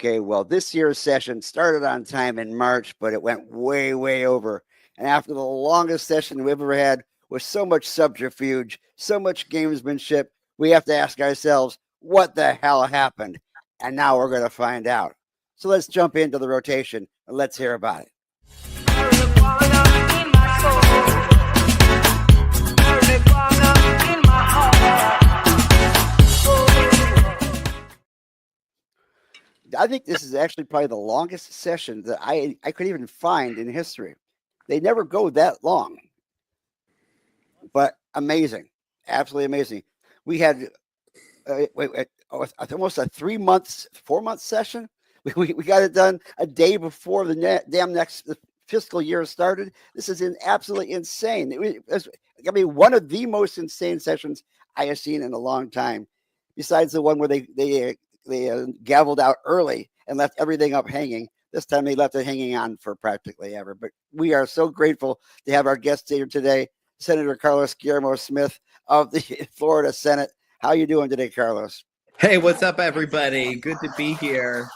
Okay, well, this year's session started on time in March, but it went way, way over. And after the longest session we've ever had, with so much subterfuge, so much gamesmanship, we have to ask ourselves, what the hell happened? And now we're going to find out. So let's jump into the rotation and let's hear about it. I think this is actually probably the longest session that I could even find in history. They never go that long, but amazing, absolutely amazing. We had almost a 3 months, 4 month session. We got it done a day before the damn next fiscal year started. This is absolutely insane. One of the most insane sessions I have seen in a long time, besides the one where they gavelled out early and left everything up hanging. This time they left it hanging on for practically ever. But we are so grateful to have our guest here today, Senator Carlos Guillermo Smith of the Florida Senate. How are you doing today, Carlos? Hey, what's up, everybody? Good to be here.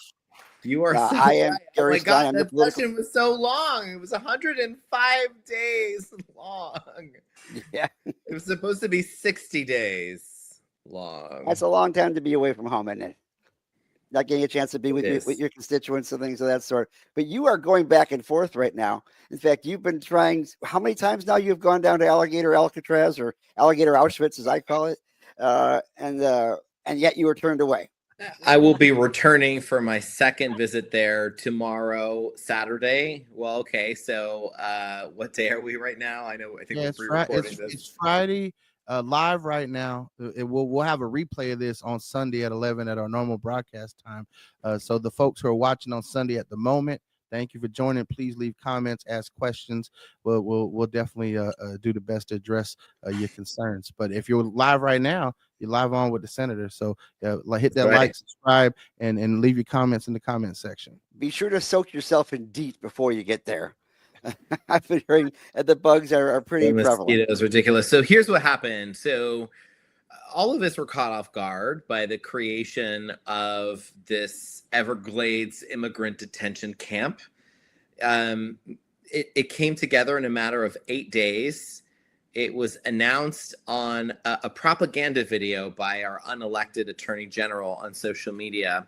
You are so I am right. Gary Oh my Stein. God, that session was so long. It was 105 days long. Yeah. It was supposed to be 60 days long. That's a long time to be away from home, isn't it? Not getting a chance to be with your constituents and things of that sort. But you are going back and forth right now. In fact, you've been trying, how many times now you've gone down to Alligator Alcatraz, or Alligator Auschwitz, as I call it, and yet you were turned away. I will be returning for my second visit there tomorrow, Saturday. Well, okay, so what day are we right now? I think we're pre-recording this. It's Friday. Live right now. We'll have a replay of this on Sunday at 11 at our normal broadcast time. So the folks who are watching on Sunday at the moment, thank you for joining. Please leave comments, ask questions. We'll definitely do the best to address your concerns. But if you're live right now, you're live on with the senator. So hit that like, subscribe, and leave your comments in the comment section. Be sure to soak yourself in DEET before you get there. I've been hearing that the bugs are pretty prevalent. It was ridiculous. So here's what happened. So all of us were caught off guard by the creation of this Everglades immigrant detention camp. It came together in a matter of 8 days. It was announced on a propaganda video by our unelected attorney general on social media.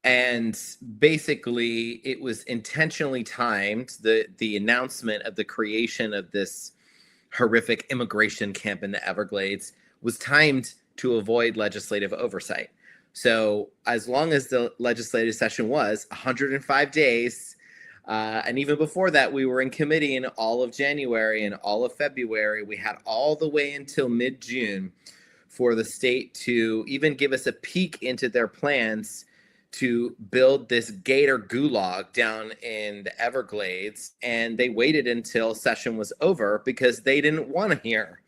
And basically, it was intentionally timed. The announcement of the creation of this horrific immigration camp in the Everglades was timed to avoid legislative oversight. So as long as the legislative session was 105 days, and even before that, we were in committee in all of January and all of February. We had all the way until mid-June for the state to even give us a peek into their plans to build this gator gulag down in the Everglades. And they waited until session was over because they didn't want to hear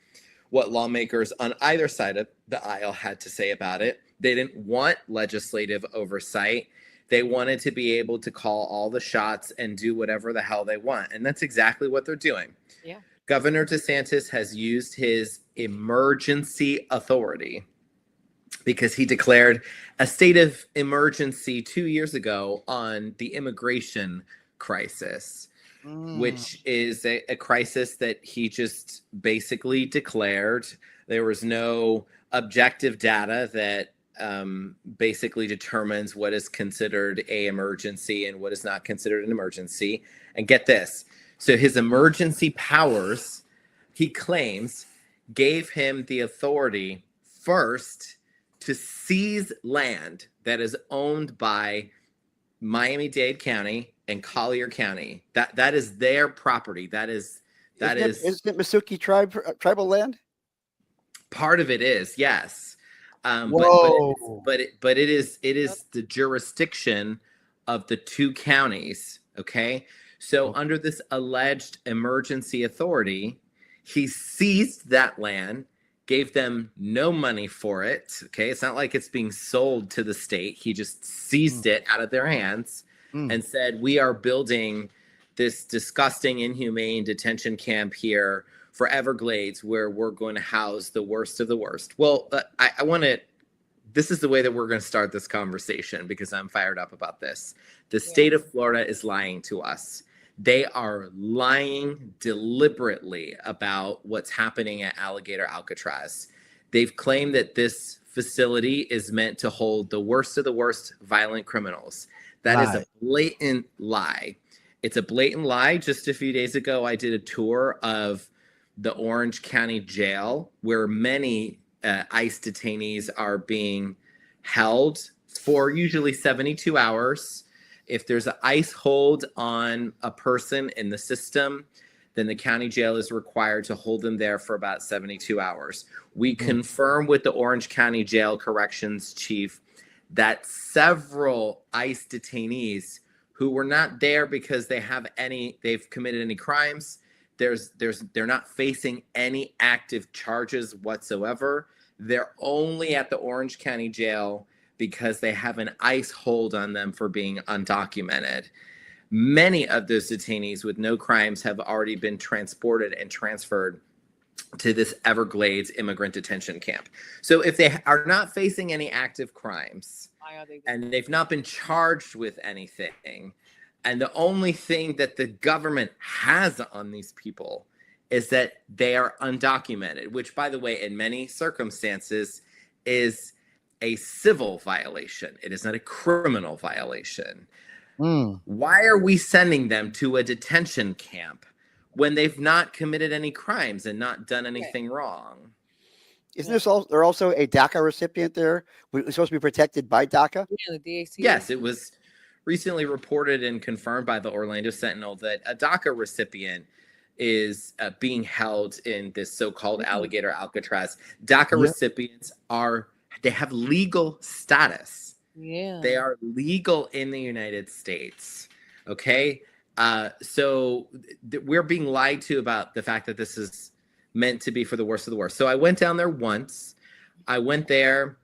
what lawmakers on either side of the aisle had to say about it. They didn't want legislative oversight. They wanted to be able to call all the shots and do whatever the hell they want. And that's exactly what they're doing. Yeah. Governor DeSantis has used his emergency authority because he declared a state of emergency 2 years ago on the immigration crisis, which is a crisis that he just basically declared. There was no objective data that basically determines what is considered an emergency and what is not considered an emergency. And get this. So his emergency powers, he claims, gave him the authority first to seize land that is owned by Miami-Dade County and Collier County. That is their property. Isn't it Masuki tribal land? Part of it is, yes. But it is the jurisdiction of the two counties. Okay. So under this alleged emergency authority, he seized that land, gave them no money for it. Okay. It's not like it's being sold to the state. He just seized it out of their hands and said, we are building this disgusting, inhumane detention camp here for Everglades, where we're going to house the worst of the worst. Well, I want to this is the way that we're going to start this conversation because I'm fired up about this. The state of Florida is lying to us. They are lying deliberately about what's happening at Alligator Alcatraz. They've claimed that this facility is meant to hold the worst of the worst violent criminals. That is a blatant lie. It's a blatant lie. Just a few days ago, I did a tour of the Orange County Jail, where many ICE detainees are being held for usually 72 hours. If there's an ICE hold on a person in the system, then the county jail is required to hold them there for about 72 hours. We confirm with the Orange County Jail Corrections Chief that several ICE detainees who were not there because they've committed any crimes, they're not facing any active charges whatsoever. They're only at the Orange County Jail because they have an ICE hold on them for being undocumented. Many of those detainees with no crimes have already been transported and transferred to this Everglades immigrant detention camp. So if they are not facing any active crimes and they've not been charged with anything, and the only thing that the government has on these people is that they are undocumented, which, by the way, in many circumstances is a civil violation. It is not a criminal violation. Why are we sending them to a detention camp when they've not committed any crimes and not done anything wrong? Isn't there also a DACA recipient there who's supposed to be protected by DACA? Yeah, the DHC. Yes, it was recently reported and confirmed by the Orlando Sentinel that a DACA recipient is being held in this so-called Alligator Alcatraz. DACA recipients they have legal status. Yeah. They are legal in the United States. Okay. So we're being lied to about the fact that this is meant to be for the worst of the worst. So I went down there once. I went there,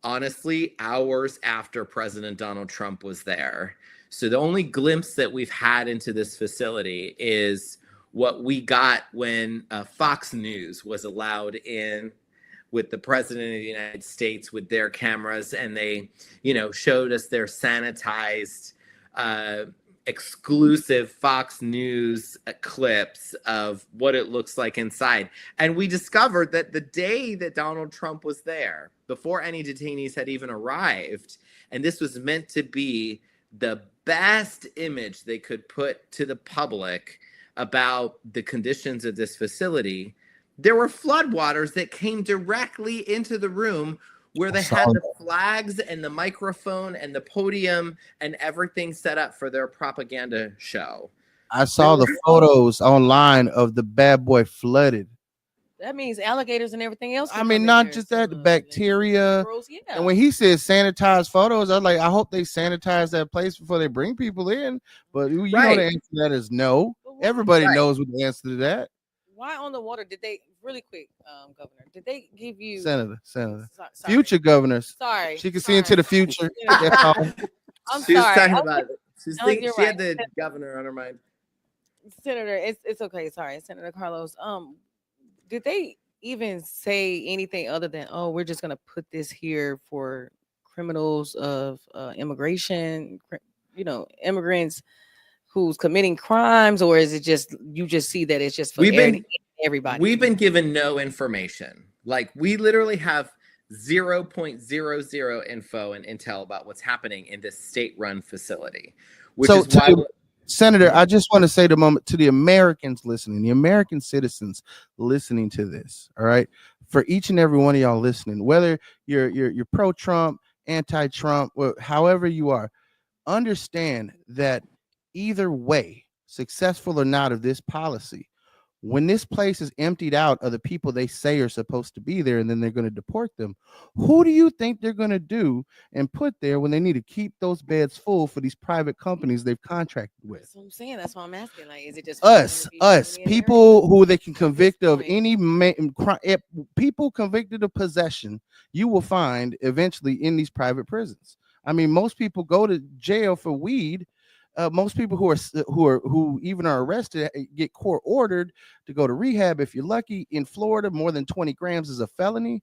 honestly, hours after President Donald Trump was there. So the only glimpse that we've had into this facility is what we got when Fox News was allowed in with the president of the United States with their cameras, and they, showed us their sanitized, exclusive Fox News clips of what it looks like inside. And we discovered that the day that Donald Trump was there, before any detainees had even arrived, and this was meant to be the best image they could put to the public about the conditions of this facility, there were floodwaters that came directly into the room where they had the flags and the microphone and the podium and everything set up for their propaganda show. I saw the photos online of the bad boy flooded. That means alligators and everything else. I mean, not just that, the bacteria. Gross, yeah. And when he says sanitized photos, I was like, I hope they sanitize that place before they bring people in. But you know the answer to that is no. Everybody knows what the answer to that. Why on the water did they, really quick, Governor, did they give you Senator, sorry. future governors? Sorry, she can see into the future. I'm she was sorry. talking about it. She right. had the governor on her mind. Senator, it's okay. Sorry, Senator Carlos. Did they even say anything other than, oh, we're just gonna put this here for criminals of immigration, immigrants who's committing crimes, or is it just you just see that it's just for everybody? We've been given no information. Like, we literally have 0.00 info and intel about what's happening in this state-run facility, which is why. Senator, I just want to say to the Americans listening, the American citizens listening to this, all right, for each and every one of y'all listening, whether you're pro-Trump, anti-Trump, however you are, understand that either way, successful or not, of this policy, when this place is emptied out of the people they say are supposed to be there, and then they're going to deport them, who do you think they're going to do and put there when they need to keep those beds full for these private companies they've contracted with? That's what I'm saying. That's why I'm asking. Like, is it just us people who they can convict of any people convicted of possession? You will find eventually in these private prisons. I mean, most people go to jail for weed. Most people who even are arrested get court ordered to go to rehab. If you're lucky, in Florida, more than 20 grams is a felony.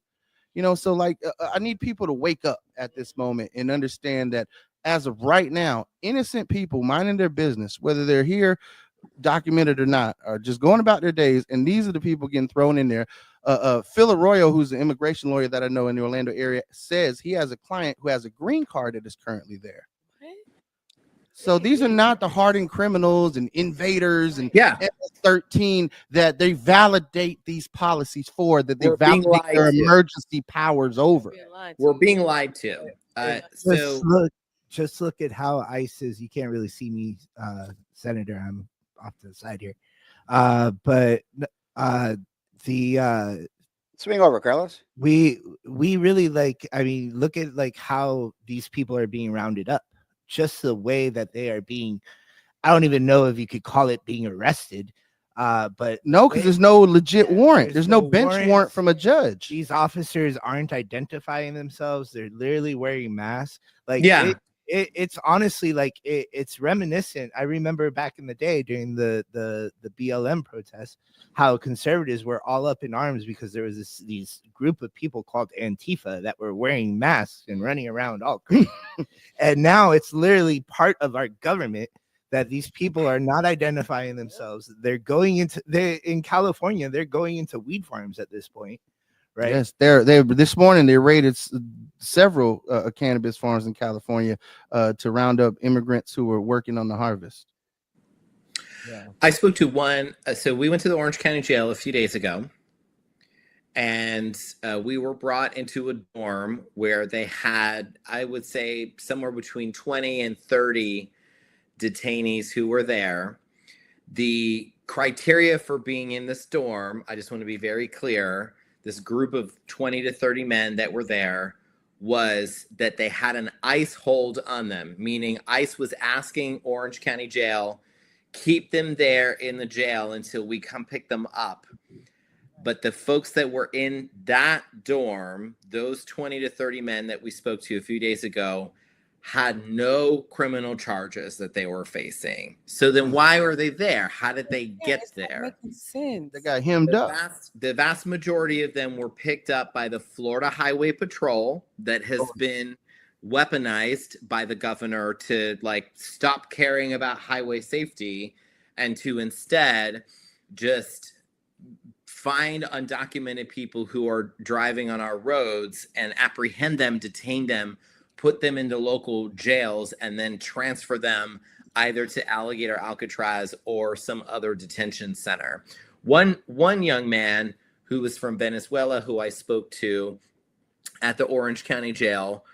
So like I need people to wake up at this moment and understand that as of right now, innocent people minding their business, whether they're here documented or not, are just going about their days, and these are the people getting thrown in there. Phil Arroyo, who's an immigration lawyer that I know in the Orlando area, says he has a client who has a green card that is currently there. So these are not the hardened criminals and invaders and MS-13 that they validate these policies for, that they validate their emergency powers over. We're being lied to. Just look at how ICE is. You can't really see me, Senator. I'm off to the side here. But the swing over, Carlos. We really look at how these people are being rounded up. Just the way that they are being, I don't even know if you could call it being arrested. But no, because there's no legit warrant. There's no bench warrant from a judge. These officers aren't identifying themselves. They're literally wearing masks. It's honestly it's reminiscent. I remember back in the day during the BLM protests, how conservatives were all up in arms because there was these group of people called Antifa that were wearing masks and running around all crazy. And now it's literally part of our government that these people are not identifying themselves. They're in California, they're going into weed farms at this point. Right. Yes, they this morning they raided several cannabis farms in California to round up immigrants who were working on the harvest. Yeah. I spoke to one. So we went to the Orange County Jail a few days ago, and we were brought into a dorm where they had, I would say, somewhere between 20 and 30 detainees who were there. The criteria for being in this dorm, I just want to be very clear. This group of 20 to 30 men that were there was that they had an ICE hold on them, meaning ICE was asking Orange County Jail, keep them there in the jail until we come pick them up. But the folks that were in that dorm, those 20 to 30 men that we spoke to a few days ago, had no criminal charges that they were facing. So then why were they there? How did they get there? They got hemmed up. The vast majority of them were picked up by the Florida Highway Patrol that has been weaponized by the governor to stop caring about highway safety and to instead just find undocumented people who are driving on our roads and apprehend them, detain them, put them into local jails, and then transfer them either to Alligator Alcatraz or some other detention center. One young man who was from Venezuela, who I spoke to at the Orange County Jail,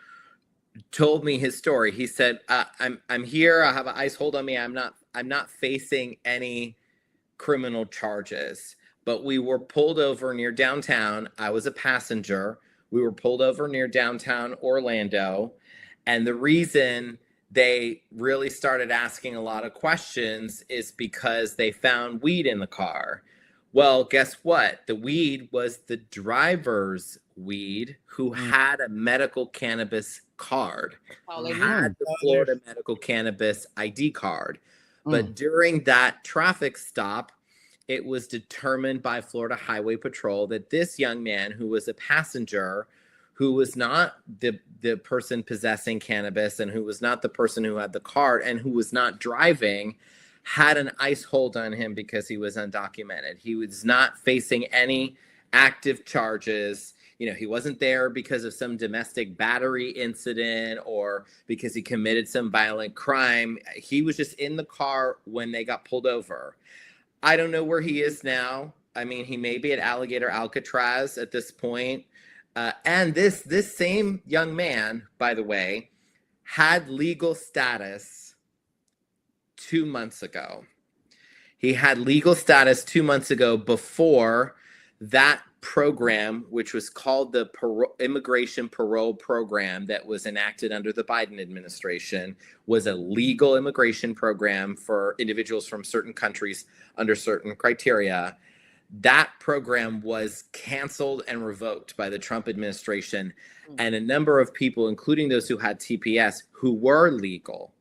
told me his story. He said, "I'm here. I have an ICE hold on me. I'm not facing any criminal charges, but we were pulled over near downtown. I was a passenger. We were pulled over near downtown Orlando, and the reason they really started asking a lot of questions is because they found weed in the car. Well, guess what? The weed was the driver's weed who had a medical cannabis card, had the Florida medical cannabis ID card. But during that traffic stop, it was determined by Florida Highway Patrol that this young man, who was a passenger, who was not the person possessing cannabis and who was not the person who had the card and who was not driving, had an ICE hold on him because he was undocumented. He was not facing any active charges. He wasn't there because of some domestic battery incident or because he committed some violent crime. He was just in the car when they got pulled over. I don't know where he is now. I mean, he may be at Alligator Alcatraz at this point. And this same young man, by the way, had legal status 2 months ago. He had legal status 2 months ago before that program, which was called the Immigration Parole Program that was enacted under the Biden administration, was a legal immigration program for individuals from certain countries under certain criteria. That program was canceled and revoked by the Trump administration. And a number of people, including those who had TPS, who were legal,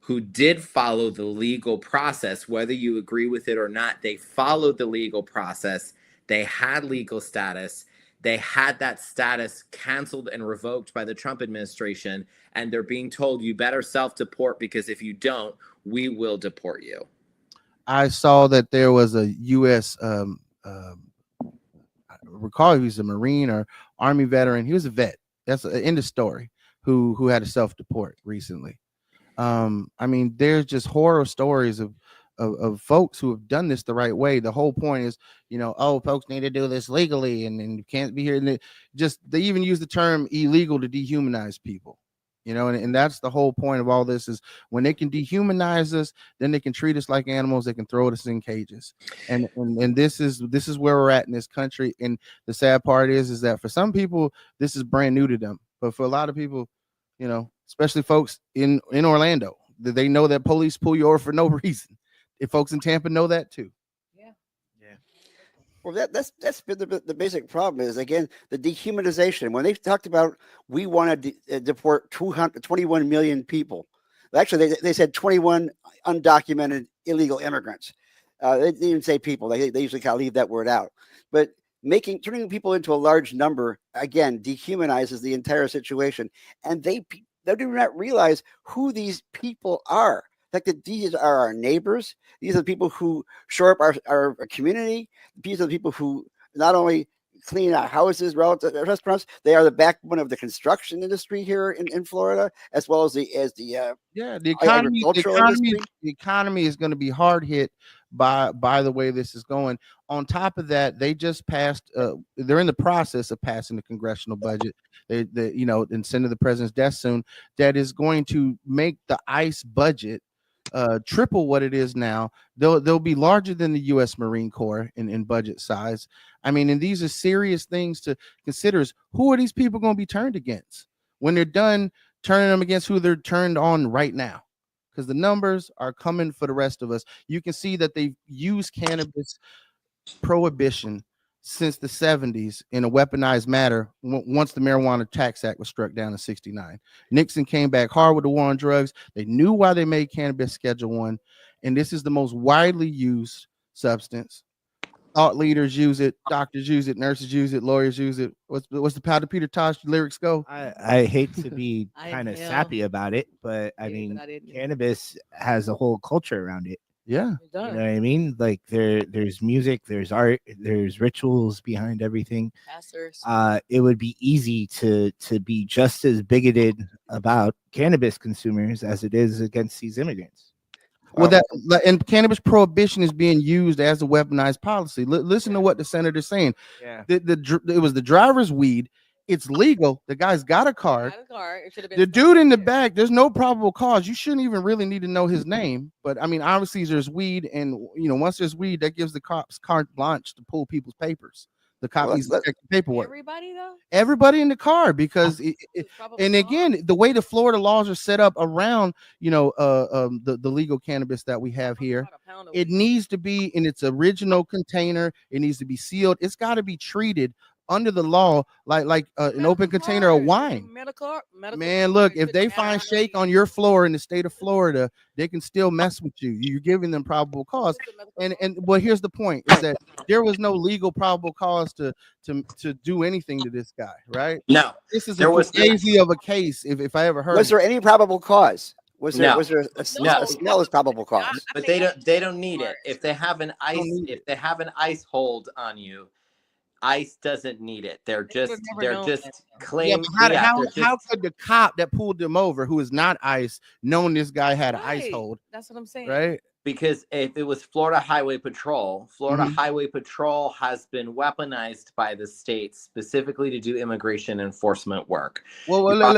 who did follow the legal process, whether you agree with it or not, they followed the legal process. They had legal status. They had that status canceled and revoked by the Trump administration, and they're being told you better self-deport because if you don't, we will deport you. I saw that there was a U.S. I recall he was a Marine or Army veteran. He was a vet. That's in the story. Who had a self-deport recently. I mean, there's just horror stories of folks who have done this the right way. The whole point is, oh, folks need to do this legally, and you can't be here. And they even use the term illegal to dehumanize people, and that's the whole point of all this is when they can dehumanize us, then they can treat us like animals. They can throw us in cages, and this is where we're at in this country. And the sad part is that for some people, this is brand new to them, but for a lot of people, especially folks in Orlando, they know that police pull you over for no reason. If folks in Tampa know that too. Yeah. Well, that's been the basic problem is, again, the dehumanization. When they talked about we want to deport 21 million people, actually they said 21 undocumented illegal immigrants. They didn't even say people. They usually kind of leave that word out. But turning people into a large number, again, dehumanizes the entire situation. And they do not realize who these people are. Like that these are our neighbors. These are the people who shore up our community. These are the people who not only clean our houses, restaurants, they are the backbone of the construction industry here in Florida, as well as the economy. industry. The economy is going to be hard hit by the way this is going. On top of that, they just passed. They're in the process of passing the congressional budget. They and send to the president's desk soon. That is going to make the ICE budget triple what it is now. They'll be larger than the U.S. Marine Corps in budget size. I mean, and these are serious things to consider. Is who are these people going to be turned against when they're done turning them against who they're turned on right now? Because the numbers are coming for the rest of us. You can see that they've used cannabis prohibition since the 70s in a weaponized manner once the Marijuana Tax Act was struck down in 69. Nixon came back hard with the war on drugs. They knew why they made cannabis Schedule I, and this is the most widely used substance. Thought leaders use it, doctors use it, nurses use it, lawyers use it. What's the Powder Peter Tosh lyrics go? I hate to be kind of sappy about it, but I mean, cannabis has a whole culture around it. Yeah, you know what I mean? Like there's music, there's art, there's rituals behind everything. Pastors. It would be easy to be just as bigoted about cannabis consumers as it is against these immigrants. Well, and cannabis prohibition is being used as a weaponized policy. Listen to what the senator's saying. Yeah, it was the driver's weed. It's legal. The guy's got a card. It should have been the dude in the back, there's no probable cause. You shouldn't even really need to know his name. But I mean, obviously there's weed, and once there's weed, that gives the cops carte blanche to pull people's papers. The cop needs to check the paperwork. Everybody though? Everybody in the car, because and again, the way the Florida laws are set up around the legal cannabis that we have here, it needs to be in its original container. It needs to be sealed. It's got to be treated under the law like an open container of wine. Medical Man, look, if they find shake on your floor in the state of Florida, they can still mess with you. You're giving them probable cause. And well, here's the point, is that there was no legal probable cause to do anything to this guy, right? No. This is crazy of a case if I ever heard. Was there any probable cause? Was there a No. smell as probable cause? But they don't need it. If they have an ice hold on you, ICE doesn't need it. They're just claiming. How could the cop that pulled them over, who is not ICE, known this guy had an ICE hold? That's what I'm saying. Right? Because if it was Florida Highway Patrol, Highway Patrol has been weaponized by the state specifically to do immigration enforcement work. Well, hold on.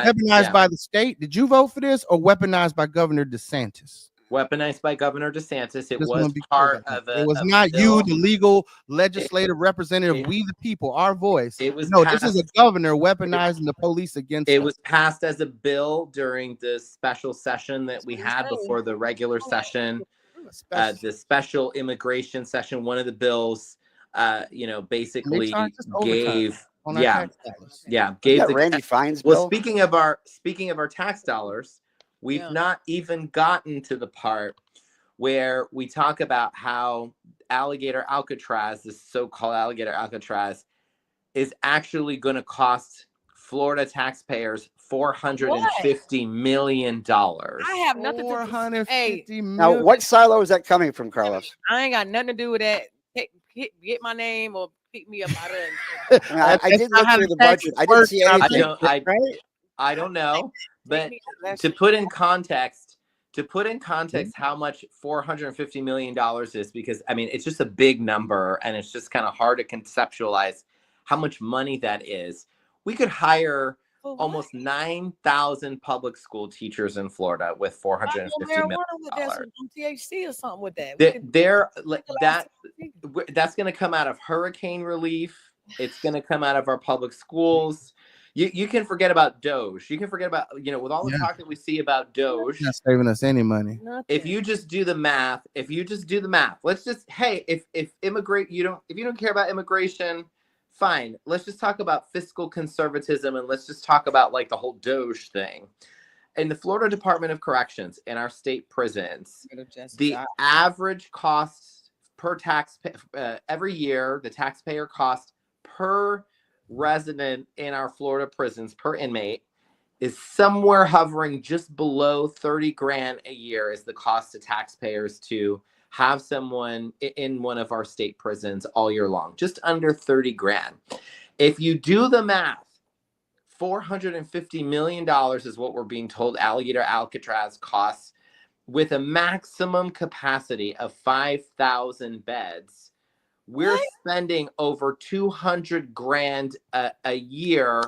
Weaponized by the state? Did you vote for this, or weaponized by Governor DeSantis? Weaponized by Governor DeSantis. It was part of it. It was not you, the legal legislative representative, we the people, our voice. It was this is a governor weaponizing the police against it us. was passed as a bill during the special session that we had before the regular session. The special immigration session, one of the bills basically gave gave the Randy Fine's bill. Speaking of our tax dollars, we've not even gotten to the part where we talk about how Alligator Alcatraz, this so-called Alligator Alcatraz, is actually going to cost Florida taxpayers $450 million. I have nothing to $450 Now, million. what silo is that coming from, Carlos? I ain't got nothing to do with that. Get my name or pick me up out of I mean, I did look through the budget. I didn't see anything. I don't know, but to put in context how much $450 million is, because I mean, it's just a big number and it's just kind of hard to conceptualize how much money that is. We could hire almost 9,000 public school teachers in Florida with $450 million. THC or something with that. That's going to come out of hurricane relief. It's going to come out of our public schools. You can forget about Doge. You can forget about, with all the talk that we see about Doge. Not saving us any money. If you just do the math, let's just, hey, if you don't care about immigration, fine. Let's just talk about fiscal conservatism and let's just talk about like the whole Doge thing. In the Florida Department of Corrections, in our state prisons, the average cost per every year, the taxpayer cost per resident in our Florida prisons per inmate is somewhere hovering just below 30 grand a year is the cost to taxpayers to have someone in one of our state prisons all year long, just under 30 grand. If you do the math, $450 million is what we're being told Alligator Alcatraz costs with a maximum capacity of 5,000 beds. We're spending over 200 grand a year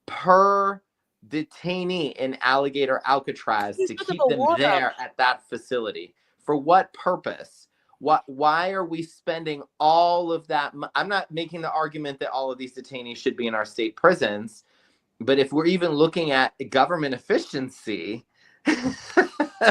per detainee in Alligator Alcatraz to keep them there at that facility. For what purpose? Why are we spending all of that? I'm not making the argument that all of these detainees should be in our state prisons, but if we're even looking at government efficiency,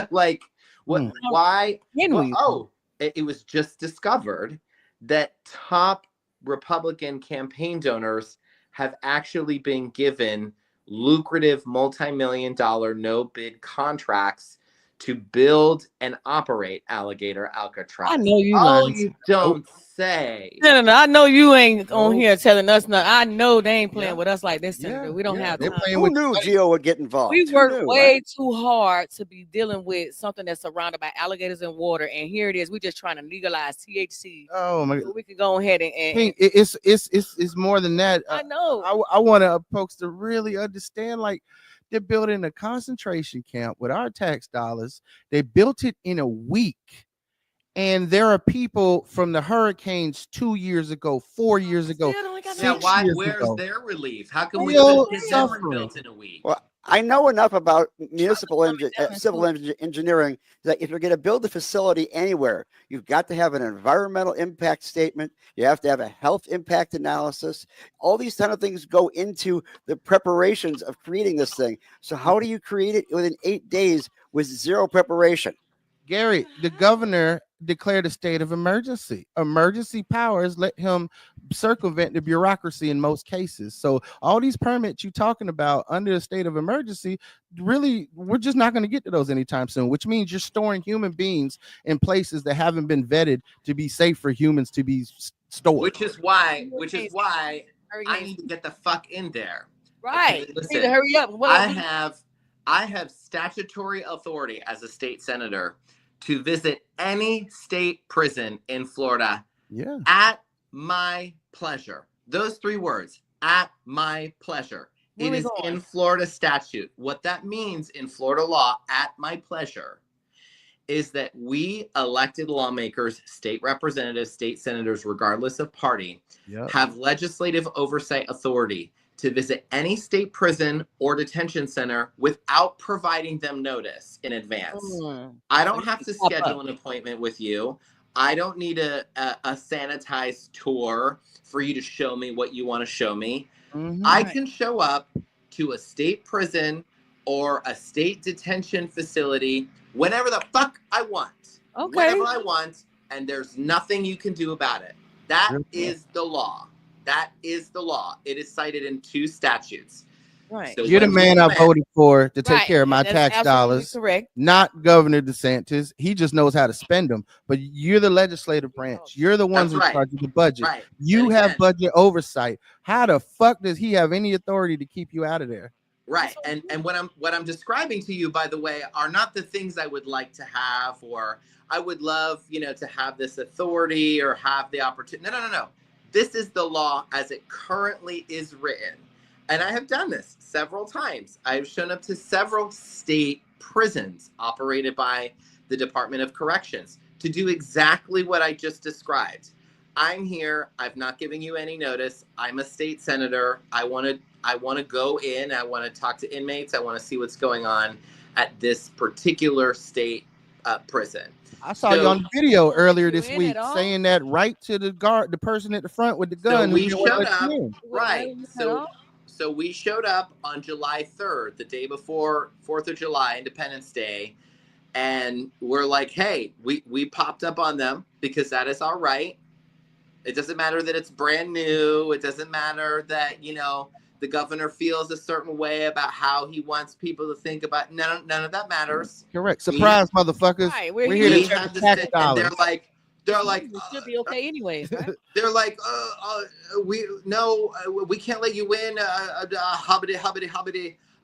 like what? Why? It was just discovered that top Republican campaign donors have actually been given lucrative multi-million-dollar no-bid contracts to build and operate Alligator Alcatraz. I know you. Oh, you don't say. No. I know you ain't on here telling us nothing. I know they ain't playing with us like this, Senator. We don't have time. Who knew Gio would get involved? We work way too hard to be dealing with something that's surrounded by alligators and water, and here it is. We just trying to legalize THC. Oh my! So we can go ahead and it's more than that. I know. I want folks to really understand, like, they're building a concentration camp with our tax dollars. They built it in a week. And there are people from the hurricanes 2 years ago, 4 years ago. Where's their relief? How can we get them rebuilt in a week? Well, I know enough about civil engineering that if you're going to build a facility anywhere, you've got to have an environmental impact statement. You have to have a health impact analysis. All these kind of things go into the preparations of creating this thing. So how do you create it within 8 days with zero preparation? Gary, the governor declared a state of emergency. Emergency powers let him circumvent the bureaucracy in most cases. So all these permits you're talking about under a state of emergency, really, we're just not going to get to those anytime soon, which means you're storing human beings in places that haven't been vetted to be safe for humans to be stored. Which is why I need to get the fuck in there. Right. Okay, listen, you need to hurry up. I have statutory authority as a state senator to visit any state prison in Florida at my pleasure. Those 3 words, at my pleasure. It is in Florida statute. What that means in Florida law, at my pleasure, is that we elected lawmakers, state representatives, state senators, regardless of party, have legislative oversight authority to visit any state prison or detention center without providing them notice in advance. I don't have to schedule an appointment with you. I don't need a sanitized tour for you to show me what you want to show me. I can show up to a state prison or a state detention facility whenever the fuck I want. Whenever I want, and there's nothing you can do about it. That is the law. That is the law. It is cited in 2 statutes. Right. So You're the when man he I went- voted for to take Right. care of my That's tax absolutely dollars, correct. not Governor DeSantis. He just knows how to spend them. But you're the legislative branch. You're the ones That's in right. charge of the budget. Right. You And have again- budget oversight. How the fuck does he have any authority to keep you out of there? Right. And what I'm describing to you, by the way, are not the things I would like to have, or I would love, to have this authority or have the opportunity. No. This is the law as it currently is written. And I have done this several times. I've shown up to several state prisons operated by the Department of Corrections to do exactly what I just described. I'm here. I've not given you any notice. I'm a state senator. I want to go in. I want to talk to inmates. I want to see what's going on at this particular state prison. I saw you So- on the video earlier you this in week at all? saying that right to the guard, the person at the front with the gun. So we who didn't wanna showed let you up, in. right? So So we showed up on July 3rd, the day before 4th of July, Independence Day, and we're like, hey, we popped up on them because that is our right. It doesn't matter that it's brand new. It doesn't matter that, the governor feels a certain way about how he wants people to think about. None of that matters. Correct. Surprise, motherfuckers. Right, We're we're here We to check have the to tax sit, and dollars. they're like, it should be okay anyways, right? they're like, we can't let you in.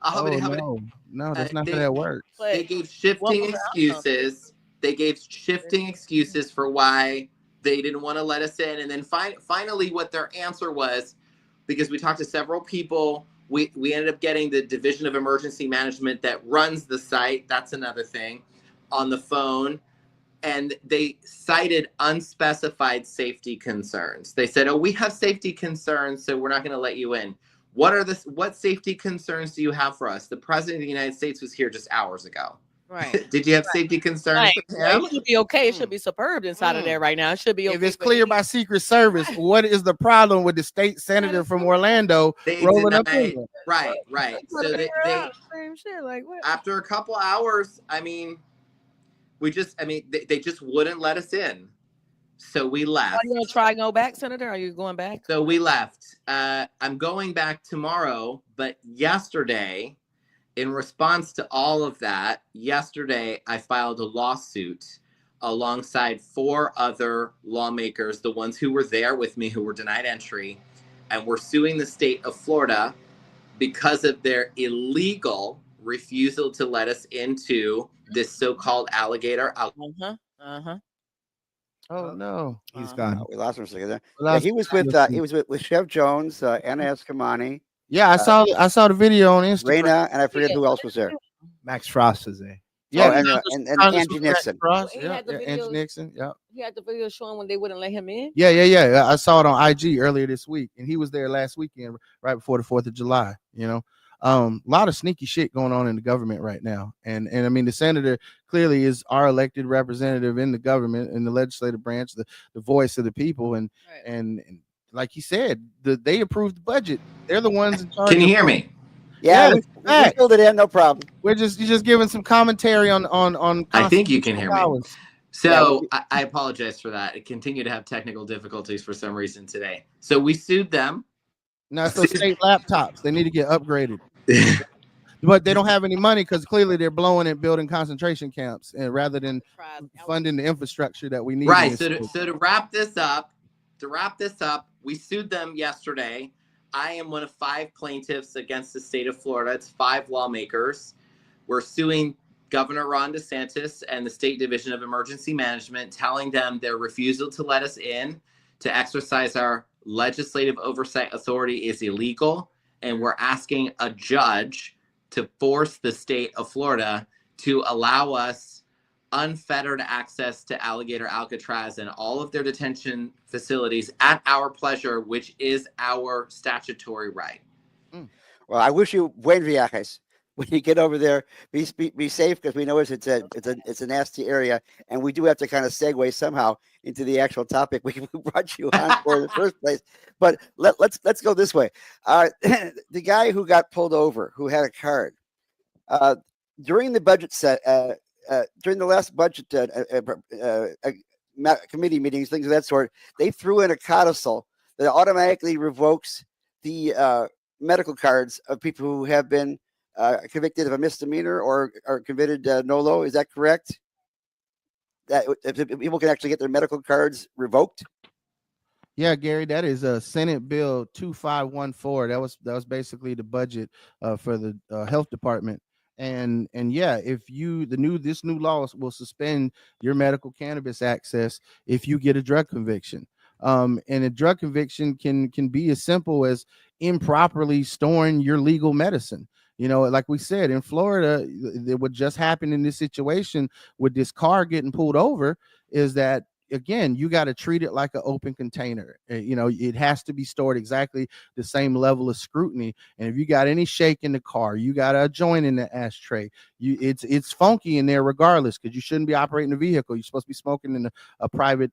Hobbity. No, that's not how they- that works. But They gave what shifting was the outcome? excuses. They gave shifting excuses for why they didn't want to let us in. And then finally, what their answer was, because we talked to several people, we ended up getting the Division of Emergency Management that runs the site. That's another thing, on the phone. And they cited unspecified safety concerns. They said, oh, we have safety concerns, so we're not going to let you in. What safety concerns do you have for us? The President of the United States was here just hours ago. Right. Did you have safety concerns Right. with Well, him? it should be okay. It should be superb inside of there right now. It should be okay. If it's for clear any- by Secret Service, what is the problem with the state senator from Orlando They rolling up denied- in there? Right. Put So it they out, same shit. Like what? after a couple hours, they just wouldn't let us in. So we left. Are you gonna try and go back, Senator? Are you going back? So we left. I'm going back tomorrow, but yesterday, in response to all of that, I filed a lawsuit alongside 4 other lawmakers, the ones who were there with me, who were denied entry, and we're suing the state of Florida because of their illegal refusal to let us into this so-called alligator. Oh no, He's gone. We lost him a second there. We Yeah, lost he was with Chef Jones, Anna Escamani, Yeah, I saw the video on Instagram. Raina, and I forget who else was there. Max Frost was there. Yeah, and Angie Nixon. He Yeah, had the Angie videos. Nixon. Yeah. He had the video showing when they wouldn't let him in. Yeah. I saw it on IG earlier this week, and he was there last weekend, right before the 4th of July. A lot of sneaky shit going on in the government right now, and I mean, the senator clearly is our elected representative in the government, in the legislative branch, the voice of the people, and Right. and like he said, they approved the budget. They're the ones in charge. Can you of- hear me? Yeah, Yeah, we facts. filled it in, no problem. You're just giving some commentary on. I think you can hear me. powers. So I apologize for that. I continue to have technical difficulties for some reason today. So we sued them. Now it's those state laptops. They need to get upgraded. But they don't have any money because clearly they're blowing it building concentration camps, and rather than funding the infrastructure that we need. Right. in So this to wrap this up, we sued them yesterday. I am one of 5 plaintiffs against the state of Florida. It's 5 lawmakers. We're suing Governor Ron DeSantis and the State Division of Emergency Management, telling them their refusal to let us in to exercise our legislative oversight authority is illegal. And we're asking a judge to force the state of Florida to allow us unfettered access to Alligator Alcatraz and all of their detention facilities at our pleasure, which is our statutory right. Well, I wish you buen viajes when you get over there. Be safe, because we know it's a nasty area, and we do have to kind of segue somehow into the actual topic we brought you on for in the first place. But let's go this way. The guy who got pulled over, who had a card, during the budget during the last budget committee meetings, things of that sort, they threw in a codicil that automatically revokes the medical cards of people who have been convicted of a misdemeanor or convicted nolo. Is that correct? That people can actually get their medical cards revoked? Yeah, Gary, that is Senate Bill 2514. That was basically the budget for the health department. And yeah, if this new law will suspend your medical cannabis access if you get a drug conviction. And a drug conviction can be as simple as improperly storing your legal medicine. You know, like we said, in Florida, what just happened in this situation with this car getting pulled over is that, again, you got to treat it like an open container. You know, it has to be stored exactly the same level of scrutiny. And if you got any shake in the car, you got a joint in the ashtray, it's funky in there regardless, because you shouldn't be operating a vehicle. You're supposed to be smoking in a private,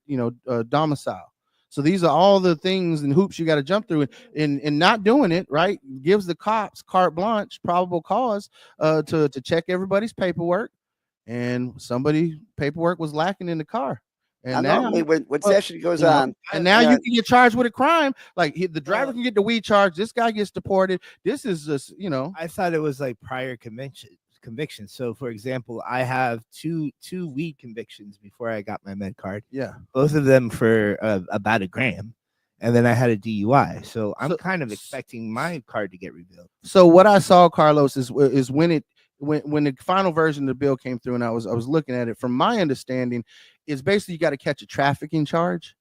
domicile. So these are all the things and hoops you got to jump through, and not doing it right gives the cops carte blanche, probable cause to check everybody's paperwork, and somebody paperwork was lacking in the car. And now normally when session goes on, and now you can get charged with a crime. Like the driver can get the weed charge. This guy gets deported. This is just, I thought it was like prior convictions. So, for example, I have two weed convictions before I got my med card. Yeah, both of them for about a gram, and then I had a DUI. So I'm kind of expecting my card to get revealed. So what I saw, Carlos, is when the final version of the bill came through, and I was looking at it. From my understanding, is basically you got to catch a trafficking charge.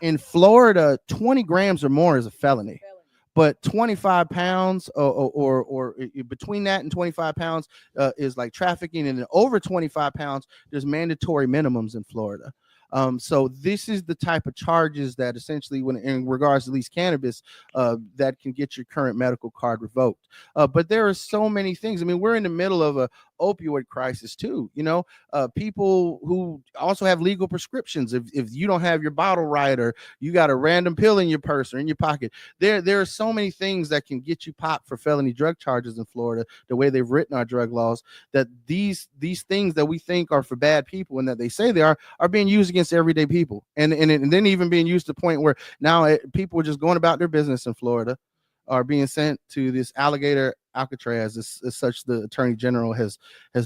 In Florida, 20 grams or more is a felony. But 25 pounds or between that and 25 pounds is like trafficking. And then over 25 pounds, there's mandatory minimums in Florida. So this is the type of charges that essentially, when in regards to at least cannabis, that can get your current medical card revoked. But there are so many things. I mean, we're in the middle of a opioid crisis too. People who also have legal prescriptions. If you don't have your bottle right, or you got a random pill in your purse or in your pocket, there are so many things that can get you popped for felony drug charges in Florida. The way they've written our drug laws, that these things that we think are for bad people and that they say they are being used against everyday people, and then even being used to the point where now people are just going about their business in Florida are being sent to this alligator Alcatraz, as such the Attorney General has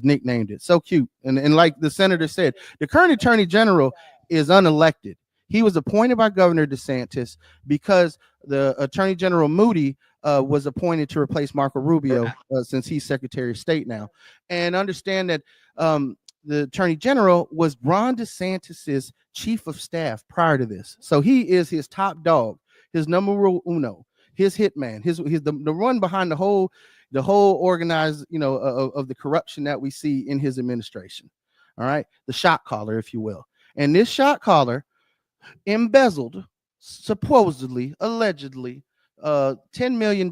nicknamed it. So cute. And like the senator said, the current Attorney General is unelected. He was appointed by Governor DeSantis because the Attorney General Moody was appointed to replace Marco Rubio since he's Secretary of State now. And understand that the Attorney General was Ron DeSantis's chief of staff prior to this. So he is his top dog, his numero uno, his hitman, his the run behind the whole organized, of the corruption that we see in his administration. All right, the shot caller, if you will. And this shot caller embezzled, supposedly, allegedly, $10 million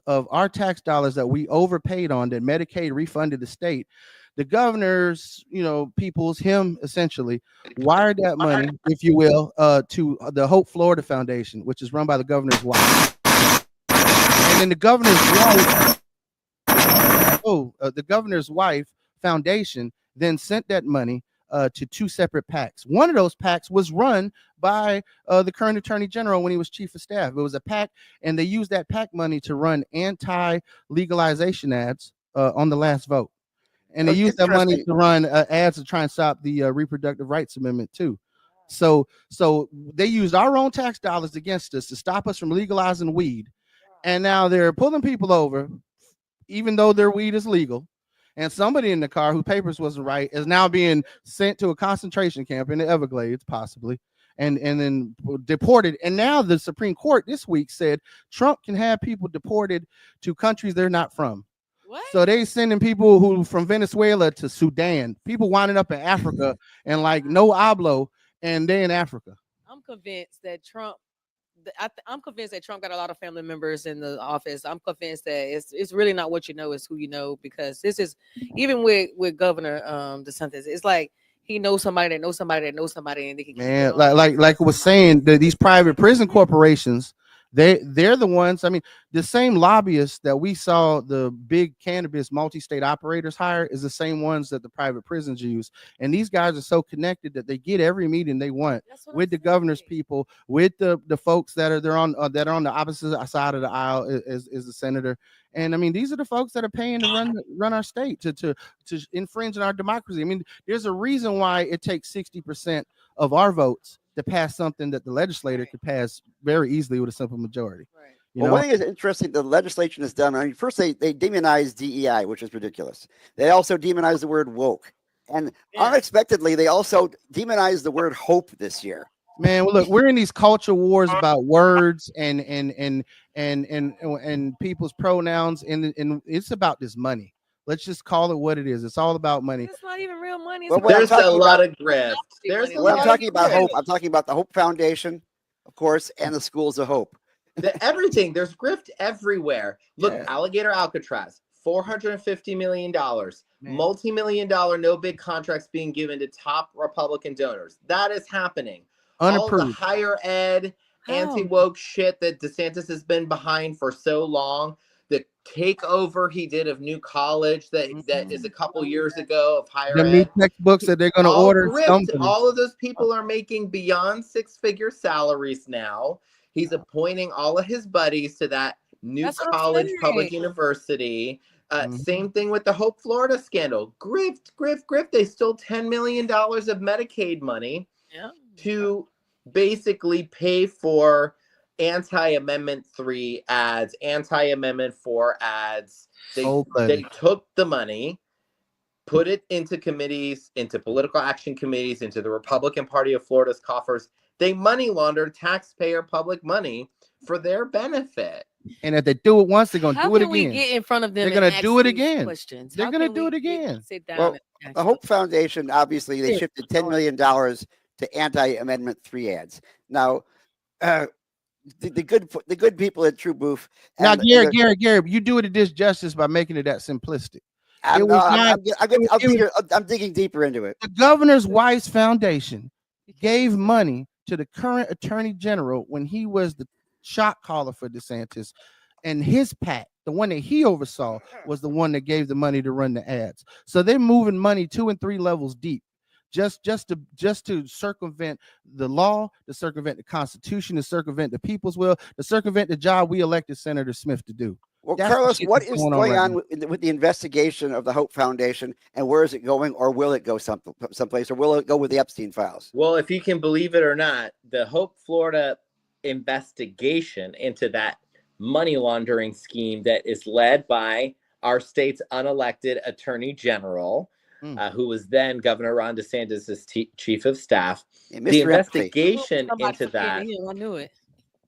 of our tax dollars that we overpaid on, that Medicaid refunded the state. The governor's, him essentially wired that money, if you will, to the Hope Florida Foundation, which is run by the governor's wife. And then the governor's wife foundation then sent that money to two separate PACs. One of those PACs was run by the current Attorney General when he was chief of staff. It was a PAC, and they used that PAC money to run anti-legalization ads on the last vote. And they used that money to run ads to try and stop the Reproductive Rights Amendment too. So they used our own tax dollars against us to stop us from legalizing weed. And now they're pulling people over, even though their weed is legal. And somebody in the car whose papers wasn't right is now being sent to a concentration camp in the Everglades, possibly, and then deported. And now the Supreme Court this week said Trump can have people deported to countries they're not from. What? So they sending people who from Venezuela to Sudan, people winding up in Africa and like no hablo, and they in Africa. I'm convinced that Trump got a lot of family members in the office. I'm convinced that it's really not what you know, it's who you know, because this is, even with Governor DeSantis, it's like he knows somebody that knows somebody that knows somebody, and they can like I was saying, these private prison corporations, They're the ones. I mean, the same lobbyists that we saw the big cannabis multi-state operators hire is the same ones that the private prisons use. And these guys are so connected that they get every meeting they want with the governor's people, with the folks that are on the opposite side of the aisle is the senator. And I mean, these are the folks that are paying to run our state to infringe on our democracy. I mean, there's a reason why it takes 60% of our votes to pass something that the legislator could pass very easily with a simple majority. Right. Well, one thing is interesting, the legislation has done. I mean, first they demonized DEI, which is ridiculous. They also demonized the word woke, and unexpectedly, they also demonized the word hope this year. Man, well, look, we're in these culture wars about words and people's pronouns, and it's about this money. Let's just call it what it is. It's all about money. It's not even real money. Well, There's a lot of grift. I'm talking about hope. I'm talking about the Hope Foundation, of course, and the Schools of Hope. Everything. There's grift everywhere. Look, Alligator Alcatraz, $450 million, multi-million-dollar no bid contracts being given to top Republican donors. That is happening. Unapproved. All the higher ed, anti-woke shit that DeSantis has been behind for so long. The takeover he did of New College that is a couple years ago of higher the ed. new textbooks that they're going to order. All of those people are making beyond six-figure salaries now. He's appointing all of his buddies to that New College public university. Same thing with the Hope Florida scandal. Grift. They stole $10 million of Medicaid money to basically pay for anti-Amendment 3 ads, anti-Amendment 4 ads. They took the money, put it into committees, into political action committees, into the Republican Party of Florida's coffers. They money laundered taxpayer public money for their benefit. And if they do it once, they're going to do it again. How can we get in front of them? They're going to do it again. They're going to do it again. Sit down. Well, the Hope Foundation, obviously, they shifted $10 million to anti-Amendment 3 ads. Now, the good people at True Booth. Now, Gary, you do it a disjustice by making it that simplistic. I'm digging deeper into it. The governor's wife's foundation gave money to the current attorney general when he was the shot caller for DeSantis, and his PAC, the one that he oversaw, was the one that gave the money to run the ads. So they're moving money 2 and 3 levels deep, just to circumvent the law, to circumvent the Constitution, to circumvent the people's will, to circumvent the job we elected Senator Smith to do. Well, Carlos, what is going on with the investigation of the Hope Foundation, and where is it going, or will it go someplace, or will it go with the Epstein files? Well, if you can believe it or not, the Hope Florida investigation into that money laundering scheme that is led by our state's unelected attorney general, who was then Governor Ron DeSantis' chief of staff. The investigation into that. I knew it.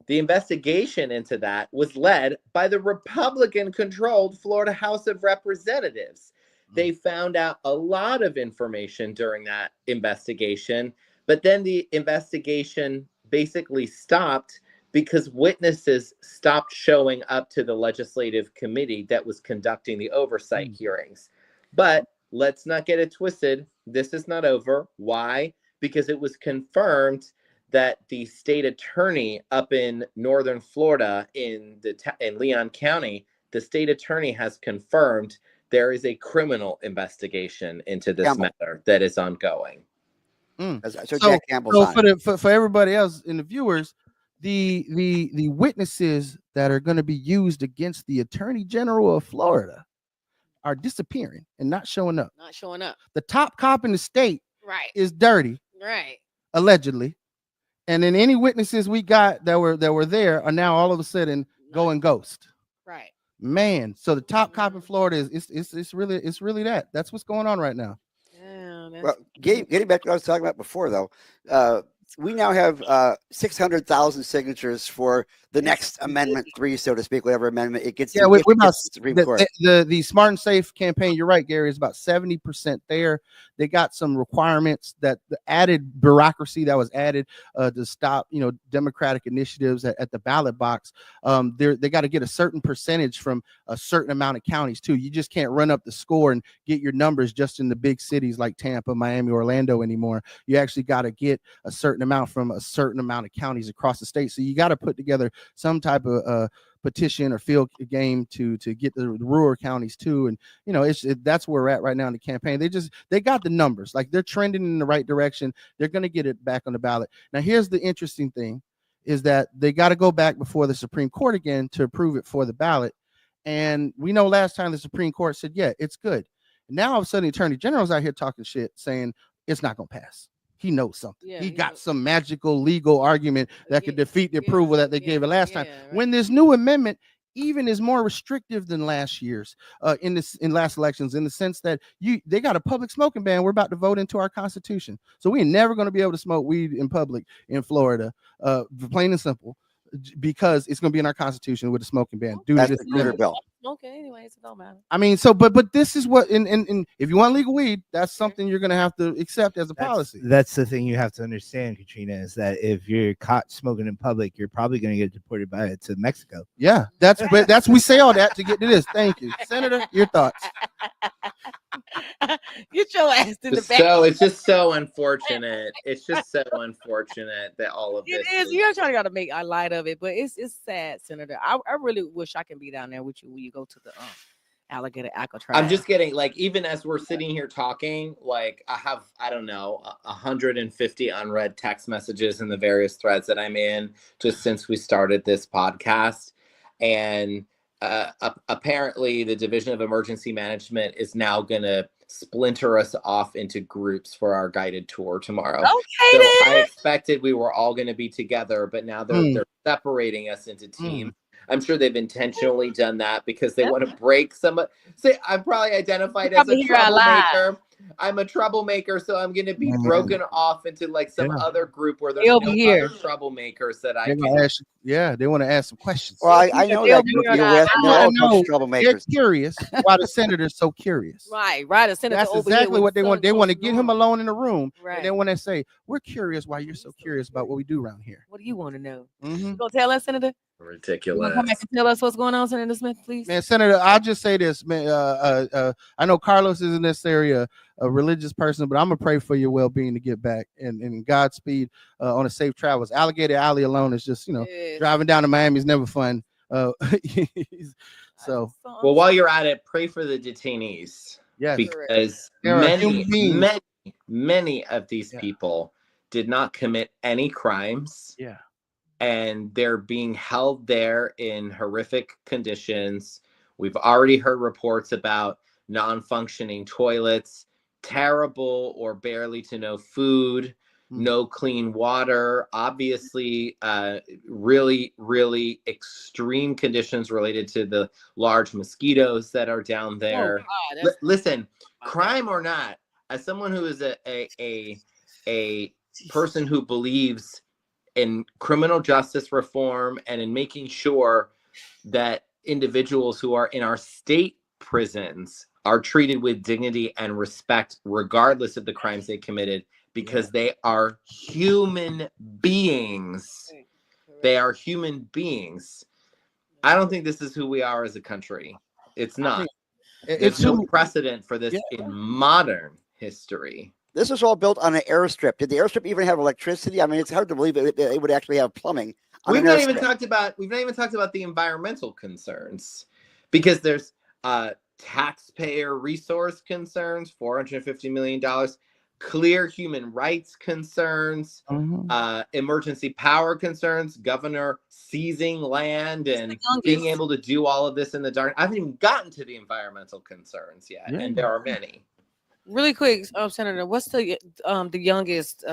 The investigation into that was led by the Republican-controlled Florida House of Representatives. They found out a lot of information during that investigation, but then the investigation basically stopped because witnesses stopped showing up to the legislative committee that was conducting the oversight hearings. But let's not get it twisted. This is not over. Why? Because it was confirmed that the state attorney up in northern Florida in Leon County, the state attorney has confirmed there is a criminal investigation into this matter that is ongoing. So Jack Campbell's for everybody else in the viewers, the witnesses that are going to be used against the Attorney General of Florida are disappearing and not showing up. The top cop in the state is dirty, allegedly. And then any witnesses we got that were there are now all of a sudden going ghost. Man, so the top cop in Florida is really that. That's what's going on right now. Well, getting back to what I was talking about before, though, we now have 600,000 signatures for the next Amendment 3, so to speak, whatever amendment it gets. Yeah, we're about the Smart and Safe campaign. You're right, Gary, is about 70% there. They got some requirements that the added bureaucracy that was added to stop, Democratic initiatives at the ballot box. They got to get a certain percentage from a certain amount of counties too. You just can't run up the score and get your numbers just in the big cities like Tampa, Miami, Orlando anymore. You actually got to get a certain certain amount from a certain amount of counties across the state. So you got to put together some type of petition or field game to get the rural counties too. And that's where we're at right now in the campaign. They got the numbers, like they're trending in the right direction. They're going to get it back on the ballot. Now here's the interesting thing, is that they got to go back before the Supreme Court again to approve it for the ballot. And we know last time the Supreme Court said, yeah, it's good. Now all of a sudden the Attorney General's out here talking shit, saying it's not going to pass. He knows something. Yeah, he got some magical legal argument that could defeat the approval that they gave it last time. Right. When this new amendment even is more restrictive than last year's in last elections, in the sense that they got a public smoking ban. We're about to vote into our Constitution. So we ain't never going to be able to smoke weed in public in Florida, plain and simple, because it's going to be in our Constitution with a smoking ban. That's the critter bill. Okay, anyways, it don't matter. I mean, so but this is what in if you want legal weed, that's something you're gonna have to accept as a policy. That's the thing you have to understand, Katrina, is that if you're caught smoking in public, you're probably gonna get deported to Mexico. Yeah, that's we say all that to get to this. Thank you, Senator. Your thoughts? Get your ass in the back. So it's just so unfortunate. It's just so unfortunate that all of this. It is. You're trying to make a light of it, but it's sad, Senator. I really wish I can be down there with you when you go to the alligator Alcatraz. I'm just getting, like, even as we're sitting here talking, like, I have, I don't know, 150 unread text messages in the various threads that I'm in just since we started this podcast. And apparently the Division of Emergency Management is now going to splinter us off into groups for our guided tour tomorrow. Okay, so then. I expected we were all going to be together, but now they're separating us into teams. I'm sure they've intentionally done that because they want to break some. Say, I'm probably identified as a troublemaker. I'm a troublemaker, so I'm going to be broken off into like some other group where there's no other troublemakers that I can. They want to ask some questions. Well, I know that you're all troublemakers. They're curious why the senator's so curious. Right. The senator. That's exactly what they want. They want to get him alone in the room, right. And they want to say, "We're curious why you're so curious about what we do around here." What do you want to know? You gonna tell us, Senator? Ridiculous. Come back and tell us what's going on, Senator Smith, please. Man, Senator, I'll just say this, man. I know Carlos isn't necessarily a religious person, but I'm gonna pray for your well-being to get back and Godspeed on a safe travels. Alligator Alley alone is just, driving down to Miami is never fun. So, well, while you're at it, pray for the detainees. Yes, because many of these people did not commit any crimes. Yeah. And they're being held there in horrific conditions. We've already heard reports about non-functioning toilets, terrible or barely to no food, no clean water, obviously really, really extreme conditions related to the large mosquitoes that are down there. Listen, crime or not, as someone who is a person who believes in criminal justice reform and in making sure that individuals who are in our state prisons are treated with dignity and respect regardless of the crimes they committed, because they are human beings. They are human beings. I don't think this is who we are as a country. It's not. There's no precedent for this in modern history. This is all built on an airstrip. Did the airstrip even have electricity? I mean, it's hard to believe it would actually have plumbing. We've not even talked about the environmental concerns, because there's taxpayer resource concerns, $450 million, clear human rights concerns, emergency power concerns, governor seizing land and being able to do all of this in the dark. I haven't even gotten to the environmental concerns yet, and there are many. Really quick, Senator, what's the youngest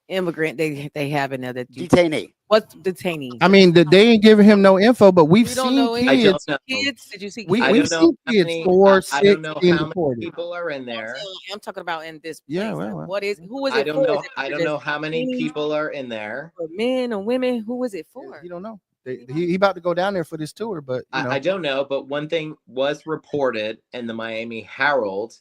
immigrant they have in there? That detainee. What's detainee? I mean, they ain't giving him no info, but we've seen kids. Did you see? We've seen kids 4, 6, I don't know how deported. many people are in there. I'm talking about in this. Yeah, place. well, who is it? I don't know how many people are in there. For men or women, who is it for? You don't know. He about to go down there for this tour, but I don't know. But one thing was reported in the Miami Herald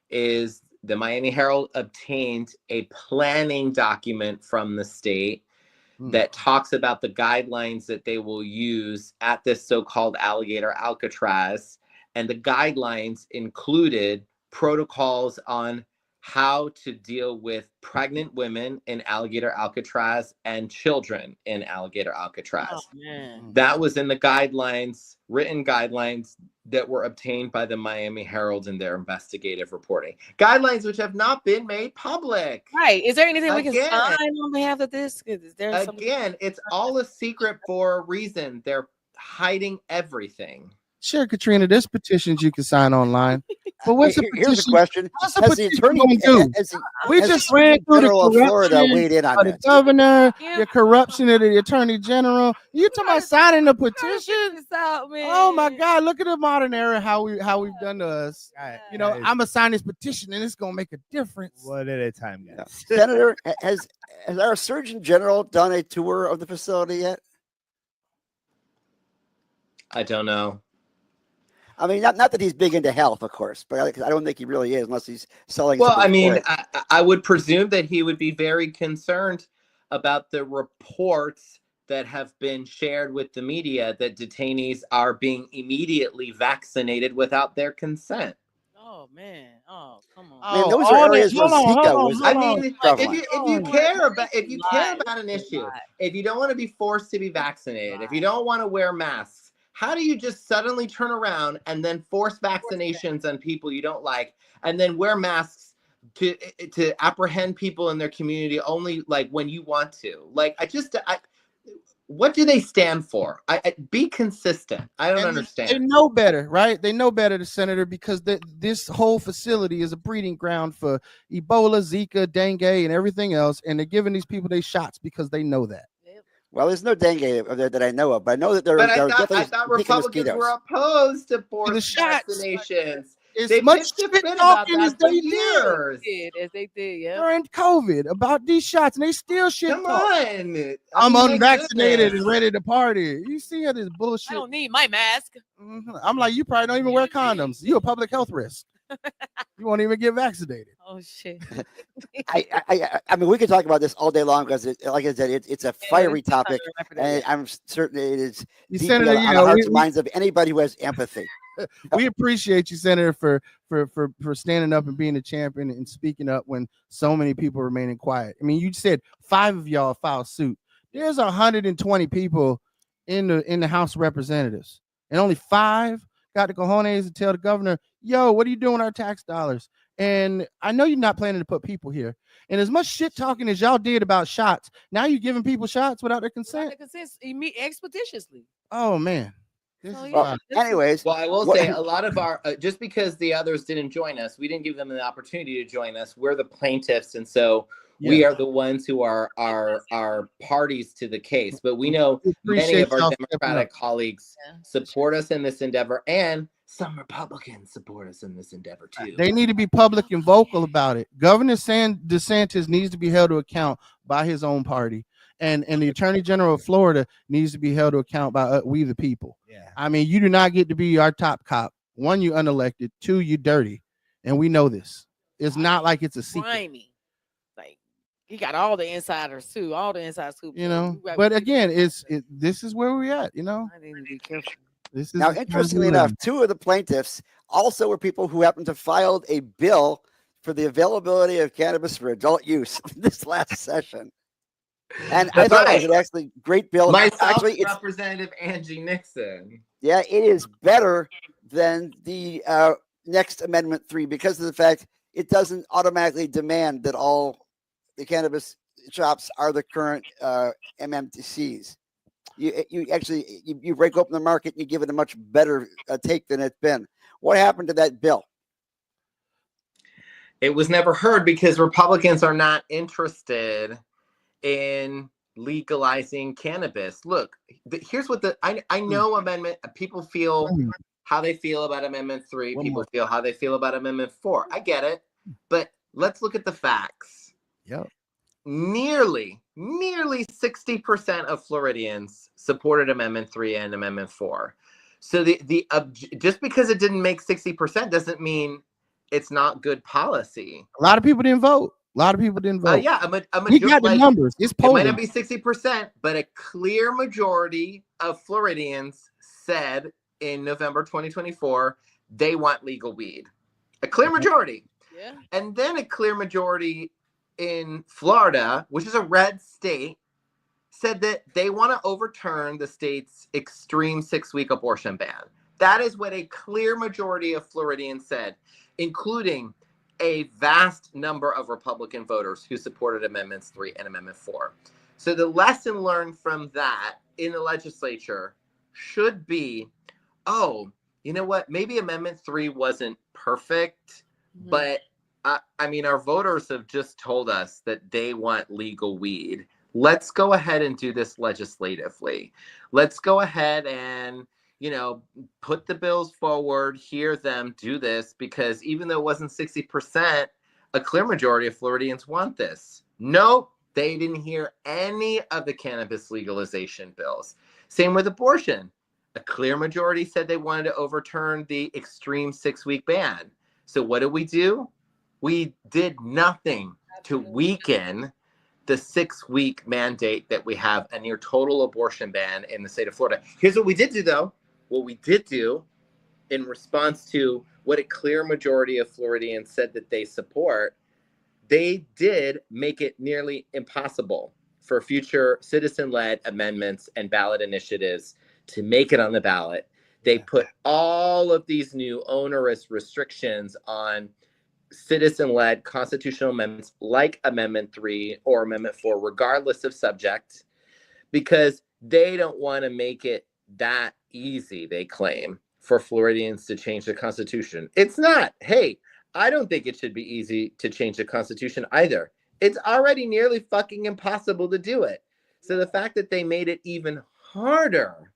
is the Miami Herald obtained a planning document from the state that talks about the guidelines that they will use at this so-called alligator Alcatraz. And the guidelines included protocols on how to deal with pregnant women in Alligator Alcatraz and children in Alligator Alcatraz. Oh, man. That was in the guidelines, written guidelines that were obtained by the Miami Herald in their investigative reporting. Guidelines which have not been made public. Right. Is there anything we can Again. sign on behalf of this? Is there Again, it's all a secret for a reason. They're hiding everything. Sure, Katrina, there's petitions you can sign online. But what's the Here's the petition? question: What's the Has the petition attorney gonna do? We has just the ran through the General of Florida corruption weighed in on of the that? governor, Yeah. the corruption of the attorney general. You talking about signing the petition? this out, man? Oh my God! Look at the modern era, how we've done to us. You know, Guys, I'm gonna sign this petition, and it's gonna make a difference. one at a time, guys. Senator, has our Surgeon General done a tour of the facility yet? I don't know. I mean, not that he's big into health, of course, but I don't think he really is, unless he's selling. Well, something I mean, for it. I would presume that he would be very concerned about the reports that have been shared with the media that detainees are being immediately vaccinated without their consent. Oh man. Oh, come on. Man, those are areas where Zika was. I mean, prevalent. if you care about an issue, if you don't want to be forced to be vaccinated, if you don't want to wear masks, how do you just suddenly turn around and then force vaccinations on people you don't like, and then wear masks to apprehend people in their community only like when you want to? Like, what do they stand for? Be consistent. I don't understand. They know better, right? They know better, the senator, because this whole facility is a breeding ground for Ebola, Zika, dengue, and everything else, and they're giving these people their shots because they know that. Well, there's no dengue there that I know of, but I know that there But are I definitely thought Republicans were opposed to forced shots. vaccinations. As They much pitched a shit fit about talking as that for they years. As they did, yeah. during COVID about these shots, and they still shit Come talk. on. I'm my unvaccinated goodness. and ready to party. You see how this bullshit? I don't need my mask. I'm like, you probably don't even wear condoms. You a public health risk. You won't even get vaccinated. Oh shit. I mean, we could talk about this all day long because, like I said, it's a fiery topic, and I'm certain it is deeply Senator, on the hearts and minds of anybody who has empathy. We appreciate you, Senator, for standing up and being a champion and speaking up when so many people remaining quiet. I mean, you said 5 of y'all filed suit. There's 120 people in the House of Representatives, and only 5 got the cojones to tell the governor, yo, what are you doing with our tax dollars? And I know you're not planning to put people here. And as much shit talking as y'all did about shots, now you're giving people shots without their consent. Expeditiously. Oh man. Anyways, well, I will say a lot of our just because the others didn't join us, we didn't give them the opportunity to join us. We're the plaintiffs, and so we are the ones who are parties to the case. But we know many of our Democratic colleagues support us in this endeavor, and some Republicans support us in this endeavor too. They need to be public and vocal about it. Governor DeSantis needs to be held to account by his own party. And the Attorney General of Florida needs to be held to account by we the people. Yeah. I mean, you do not get to be our top cop. 1, you unelected. 2, you dirty. And we know this. It's not like it's a secret. Grimy. Like, he got all the insiders too. All the inside scoop. You know, but again, this is where we're at, you know. I need to be careful. This is now, interestingly enough, 2 of the plaintiffs also were people who happened to file a bill for the availability of cannabis for adult use this last session. And I thought it was an actually great bill. Myself, Representative Angie Nixon. Yeah, it is better than the next Amendment 3 because of the fact it doesn't automatically demand that all the cannabis shops are the current MMTCs. You actually break open the market and you give it a much better take than it's been. What happened to that bill? It was never heard because Republicans are not interested in legalizing cannabis. Look, here's what I know amendment people feel how they feel about Amendment 3. People feel how they feel about Amendment 4. I get it, but let's look at the facts. Yep. Nearly 60% of Floridians supported Amendment 3 and Amendment 4. So just because it didn't make 60% doesn't mean it's not good policy. A lot of people didn't vote. A lot of people didn't vote. Yeah, we got the numbers. It's polling. It might not be 60%, but a clear majority of Floridians said in November 2024 they want legal weed. A clear majority. Yeah. And then a clear majority in Florida, which is a red state, said that they want to overturn the state's extreme 6-week abortion ban. That is what a clear majority of Floridians said, including a vast number of Republican voters who supported Amendments 3 and Amendment 4. So the lesson learned from that in the legislature should be, oh, you know what? Maybe Amendment 3 wasn't perfect, but I mean, our voters have just told us that they want legal weed. Let's go ahead and do this legislatively. Let's go ahead and, you know, put the bills forward, hear them, do this, because even though it wasn't 60%, a clear majority of Floridians want this. Nope, they didn't hear any of the cannabis legalization bills. Same with abortion. A clear majority said they wanted to overturn the extreme 6-week ban. So what did we do? We did nothing to weaken the 6-week mandate that we have a near total abortion ban in the state of Florida. Here's what we did do, though. What we did do in response to what a clear majority of Floridians said that they support, they did make it nearly impossible for future citizen-led amendments and ballot initiatives to make it on the ballot. They put all of these new onerous restrictions on citizen-led constitutional amendments like Amendment 3 or Amendment 4, regardless of subject, because they don't want to make it that easy, they claim, for Floridians to change the Constitution. It's not. Hey, I don't think it should be easy to change the Constitution either. It's already nearly fucking impossible to do it. So the fact that they made it even harder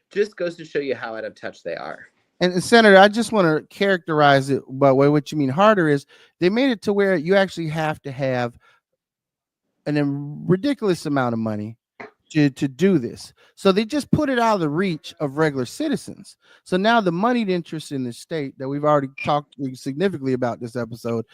just goes to show you how out of touch they are. And Senator, I just want to characterize it by what you mean harder is they made it to where you actually have to have a ridiculous amount of money to do this. So they just put it out of the reach of regular citizens. So now the moneyed interest in the state that we've already talked significantly about this episode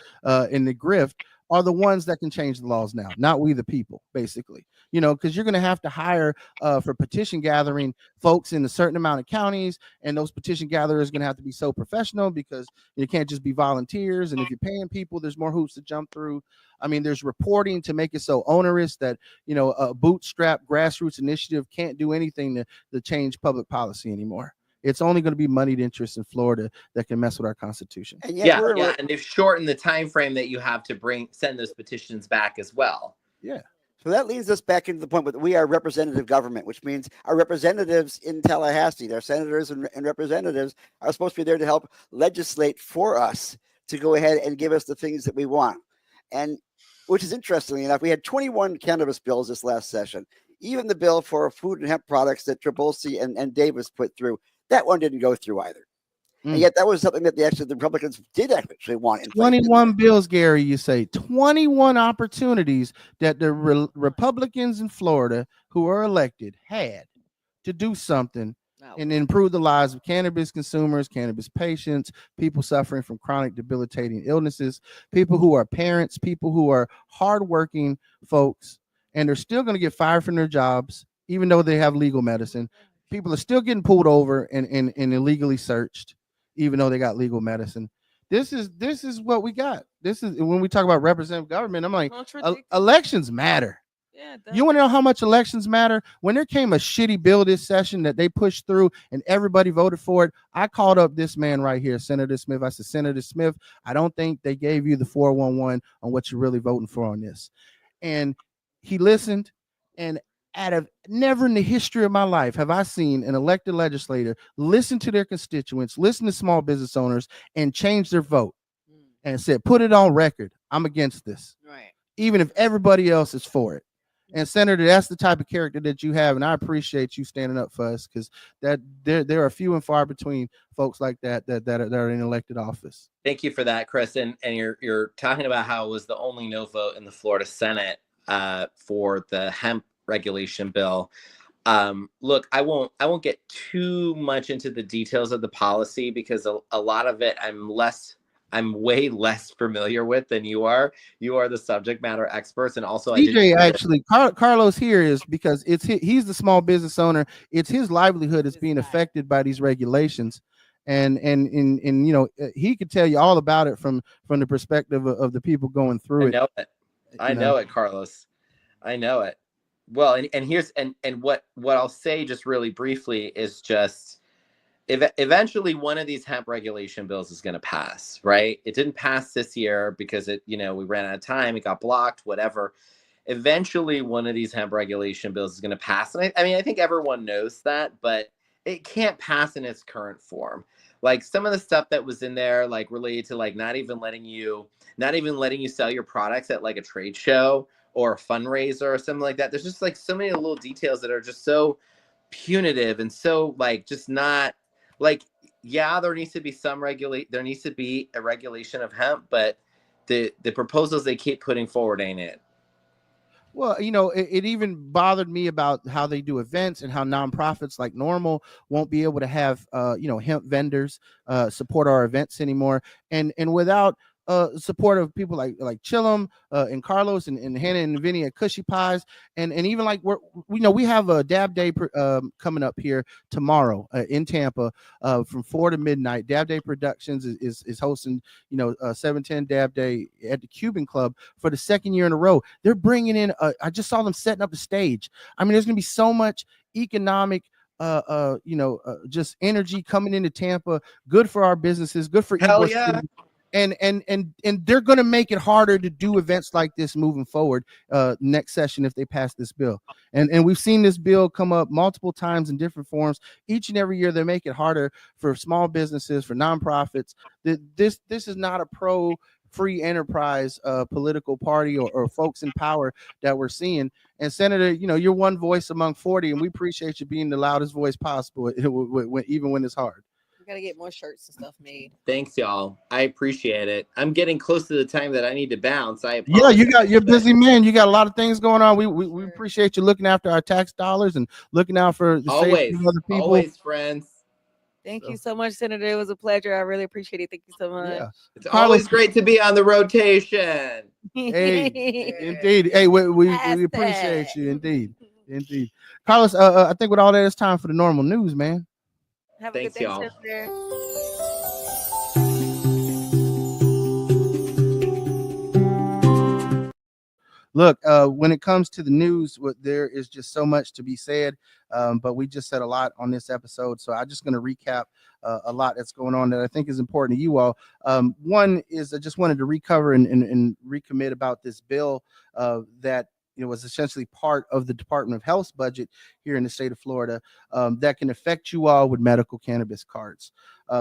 in the grift are the ones that can change the laws now, not we the people, basically. You know, because you're going to have to hire for petition gathering folks in a certain amount of counties, and those petition gatherers are going to have to be so professional because you can't just be volunteers. And if you're paying people, there's more hoops to jump through. I mean, there's reporting to make it so onerous that, you know, a bootstrap grassroots initiative can't do anything to change public policy anymore. It's only going to be moneyed interests in Florida that can mess with our Constitution. And and they've shortened the time frame that you have to send those petitions back as well. Yeah. So that leads us back into the point that we are representative government, which means our representatives in Tallahassee, our senators and representatives, are supposed to be there to help legislate for us to go ahead and give us the things that we want. And which is interestingly enough, we had 21 cannabis bills this last session. Even the bill for food and hemp products that Trabulsi and Davis put through, that one didn't go through either. And yet that was something that the Republicans did actually want. 21 bills, Gary, you say 21 opportunities that the Republicans in Florida who are elected had to do something and improve the lives of cannabis consumers, cannabis patients, people suffering from chronic debilitating illnesses, people who are parents, people who are hardworking folks, and they're still going to get fired from their jobs, even though they have legal medicine. People are still getting pulled over and illegally searched, even though they got legal medicine. This is what we got. This is when we talk about representative government. I'm like, elections matter. Yeah, you want to know how much elections matter? When there came a shitty bill this session that they pushed through and everybody voted for it, I called up this man right here, Senator Smith. I said, Senator Smith, I don't think they gave you the 411 on what you're really voting for on this. And he listened, and never in the history of my life have I seen an elected legislator listen to their constituents, listen to small business owners, and change their vote and said, put it on record. I'm against this. Right. Even if everybody else is for it. And Senator, that's the type of character that you have, and I appreciate you standing up for us, because that there are few and far between folks like that are in elected office. Thank you for that, Chris. And you're talking about how it was the only no vote in the Florida Senate for the hemp regulation bill. Look, I won't get too much into the details of the policy because a lot of it I'm way less familiar with than you are. You are the subject matter experts, and also Carlos here is because he's the small business owner. It's his livelihood is being affected by these regulations, and you know, he could tell you all about it from the perspective of the people going through it. I know it, Carlos. I know it. Well, and here's and what I'll say just really briefly is just eventually one of these hemp regulation bills is going to pass, right? It didn't pass this year because we ran out of time, it got blocked, whatever. Eventually one of these hemp regulation bills is going to pass. And I mean, I think everyone knows that, but it can't pass in its current form. Like some of the stuff that was in there, like related to like not even letting you sell your products at like a trade show or a fundraiser or something like that. There's just like so many little details that are just so punitive and so like just not like, yeah, there needs to be a regulation of hemp, but the proposals they keep putting forward ain't it. Well, you know, it even bothered me about how they do events and how nonprofits like NORML won't be able to have, you know, hemp vendors support our events anymore. And without support of people like Chillum and Carlos and Hannah and Vinny at Cushy Pies, and even like we have a Dab Day coming up here tomorrow in Tampa from 4 to midnight. Dab Day Productions is hosting, you know, 710 Dab Day at the Cuban Club for the second year in a row. They're bringing in I just saw them setting up the stage. I mean, there's gonna be so much economic just energy coming into Tampa, good for our businesses, good for Hell yeah. And they're going to make it harder to do events like this moving forward next session if they pass this bill. And we've seen this bill come up multiple times in different forms. Each and every year they make it harder for small businesses, for nonprofits. This is not a pro free enterprise political party or folks in power that we're seeing. And Senator, you know, you're one voice among 40, and we appreciate you being the loudest voice possible, even when it's hard. Gotta get more shirts and stuff made. Thanks, y'all. I appreciate it. I'm getting close to the time that I need to bounce. You're a busy man. You got a lot of things going on. We appreciate you looking after our tax dollars and looking out for the safety of other people. Always, friends. Thank you so much, Senator. It was a pleasure. I really appreciate it. Thank you so much. Yeah. It's always great to be on the rotation. Hey, indeed. Hey, we appreciate you. Indeed. Carlos, I think with all that, it's time for the normal news, man. Have a good day, y'all. Senator. Look, when it comes to the news, there is just so much to be said, but we just said a lot on this episode. So I'm just going to recap a lot that's going on that I think is important to you all. One is I just wanted to recover and recommit about this bill that was essentially part of the Department of Health's budget here in the state of Florida that can affect you all with medical cannabis cards.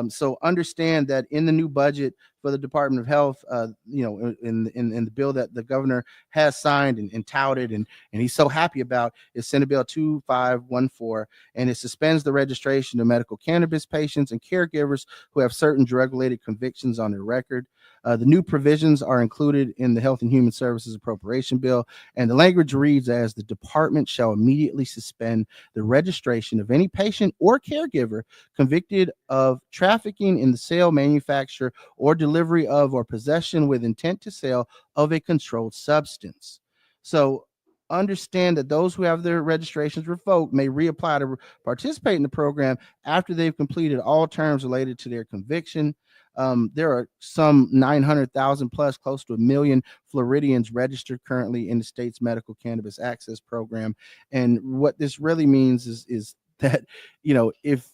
So understand that in the new budget for the Department of Health, in the bill that the governor has signed and touted and he's so happy about is Senate Bill 2514, and it suspends the registration of medical cannabis patients and caregivers who have certain drug-related convictions on their record. The new provisions are included in the Health and Human Services Appropriation Bill, and the language reads as the department shall immediately suspend the registration of any patient or caregiver convicted of trafficking in the sale, manufacture, or delivery of or possession with intent to sell of a controlled substance. So understand that those who have their registrations revoked may reapply to participate in the program after they've completed all terms related to their conviction. There are some 900,000 plus, close to 1 million Floridians registered currently in the state's medical cannabis access program. And what this really means is that, if,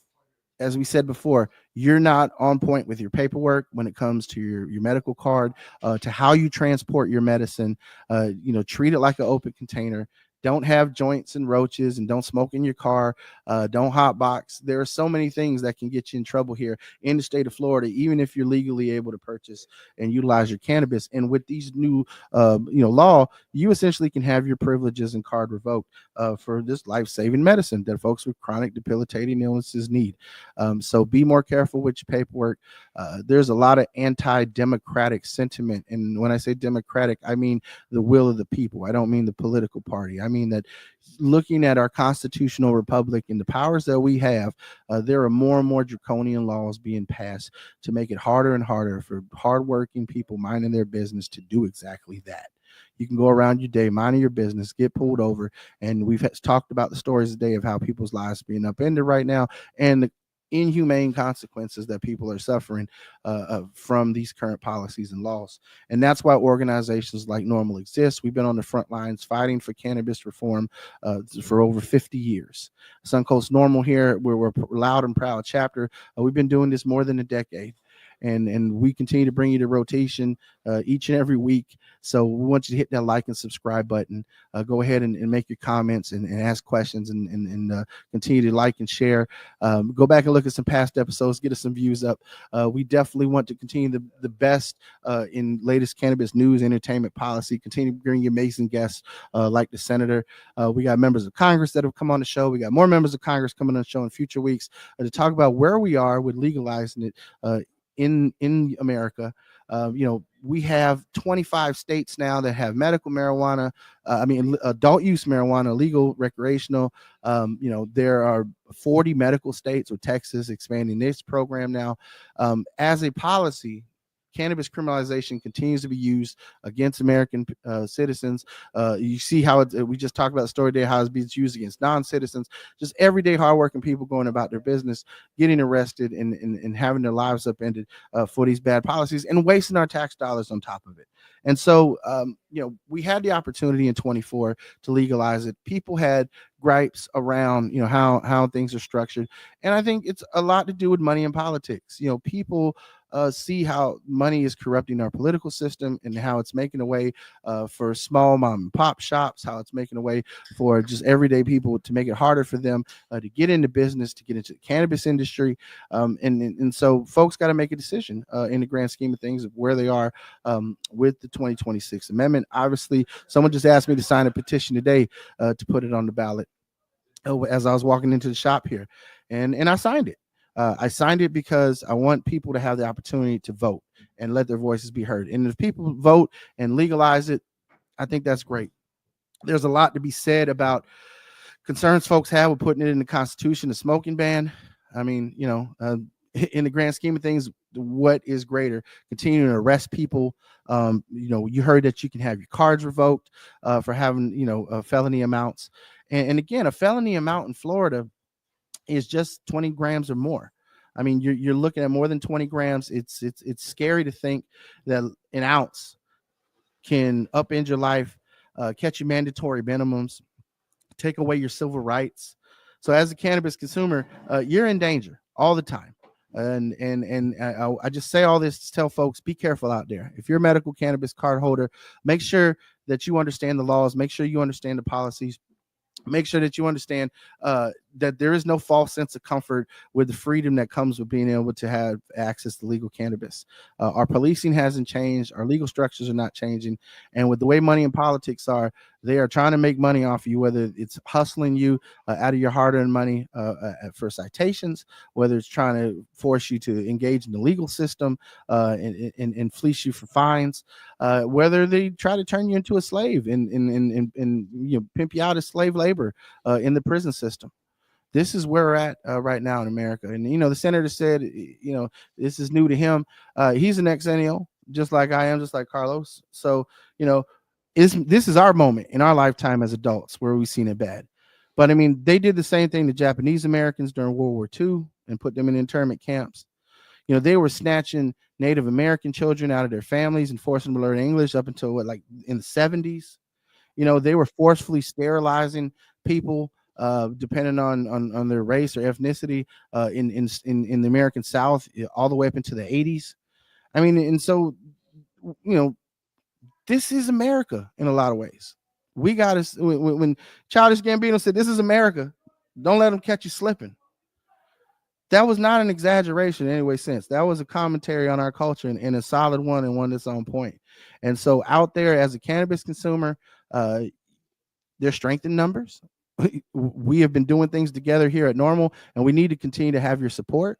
as we said before, you're not on point with your paperwork when it comes to your medical card, to how you transport your medicine, treat it like an open container. Don't have joints and roaches, and don't smoke in your car. Don't hotbox. There are so many things that can get you in trouble here in the state of Florida, even if you're legally able to purchase and utilize your cannabis. And with these new, law, you essentially can have your privileges and card revoked for this life-saving medicine that folks with chronic debilitating illnesses need. So be more careful with your paperwork. There's a lot of anti-democratic sentiment, and when I say democratic, I mean the will of the people. I don't mean the political party. I mean that looking at our constitutional republic and the powers that we have, there are more and more draconian laws being passed to make it harder and harder for hardworking people minding their business to do exactly that. You can go around your day minding your business, get pulled over, and we've talked about the stories today of how people's lives are being upended right now, and inhumane consequences that people are suffering from these current policies and laws. And that's why organizations like NORML exist. We've been on the front lines fighting for cannabis reform for over 50 years. Suncoast NORML here, we're a loud and proud chapter. We've been doing this more than a decade. And we continue to bring you the rotation each and every week. So we want you to hit that like and subscribe button. Go ahead and make your comments and ask questions and continue to like and share. Go back and look at some past episodes, get us some views up. We definitely want to continue the best in latest cannabis news, entertainment policy, continue to bring you amazing guests like the senator. We got members of Congress that have come on the show. We got more members of Congress coming on the show in future weeks to talk about where we are with legalizing it in America. We have 25 states now that have medical marijuana, adult use marijuana, legal, recreational. There are 40 medical states, with Texas expanding this program now. As a policy, cannabis criminalization continues to be used against American citizens. You see how we just talked about the story today, how it's being used against non-citizens, just everyday hardworking people going about their business, getting arrested and having their lives upended for these bad policies and wasting our tax dollars on top of it. And so, we had the opportunity in 24 to legalize it. People had gripes around, how things are structured. And I think it's a lot to do with money and politics. People see how money is corrupting our political system and how it's making a way for small mom and pop shops, how it's making a way for just everyday people to make it harder for them to get into business, to get into the cannabis industry. And so folks got to make a decision in the grand scheme of things of where they are with the 2026 amendment. Obviously, someone just asked me to sign a petition today to put it on the ballot as I was walking into the shop here, and I signed it. I signed it because I want people to have the opportunity to vote and let their voices be heard. And if people vote and legalize it, I think that's great. There's a lot to be said about concerns folks have with putting it in the Constitution, the smoking ban. I mean, in the grand scheme of things, what is greater? Continuing to arrest people. You heard that you can have your cards revoked for having, felony amounts. And again, a felony amount in Florida is just 20 grams or more. I mean, you're looking at more than 20 grams. It's scary to think that an ounce can upend your life, catch you mandatory minimums, take away your civil rights. So as a cannabis consumer, you're in danger all the time. And I just say all this to tell folks, be careful out there. If you're a medical cannabis card holder, make sure that you understand the laws, make sure you understand the policies. Make sure that you understand that there is no false sense of comfort with the freedom that comes with being able to have access to legal cannabis. Our policing hasn't changed. Our legal structures are not changing. And with the way money and politics are, they are trying to make money off of you, whether it's hustling you out of your hard-earned money for citations, whether it's trying to force you to engage in the legal system and fleece you for fines, whether they try to turn you into a slave and pimp you out as slave labor in the prison system. This is where we're at right now in America. And, the senator said, this is new to him. He's an ex-NEO, just like I am, just like Carlos. So, this is our moment in our lifetime as adults where we've seen it bad. But, I mean, they did the same thing to Japanese Americans during World War II and put them in internment camps. They were snatching Native American children out of their families and forcing them to learn English up until in the 70s. They were forcefully sterilizing people depending on their race or ethnicity in the American South all the way up into the 80s. I mean, and so, this is America in a lot of ways. We got to, when Childish Gambino said, "This is America, don't let them catch you slipping." That was not an exaggeration in any way sense. That was a commentary on our culture and a solid one and one that's on point. And so out there as a cannabis consumer, there's strength in numbers. We have been doing things together here at NORML, and we need to continue to have your support.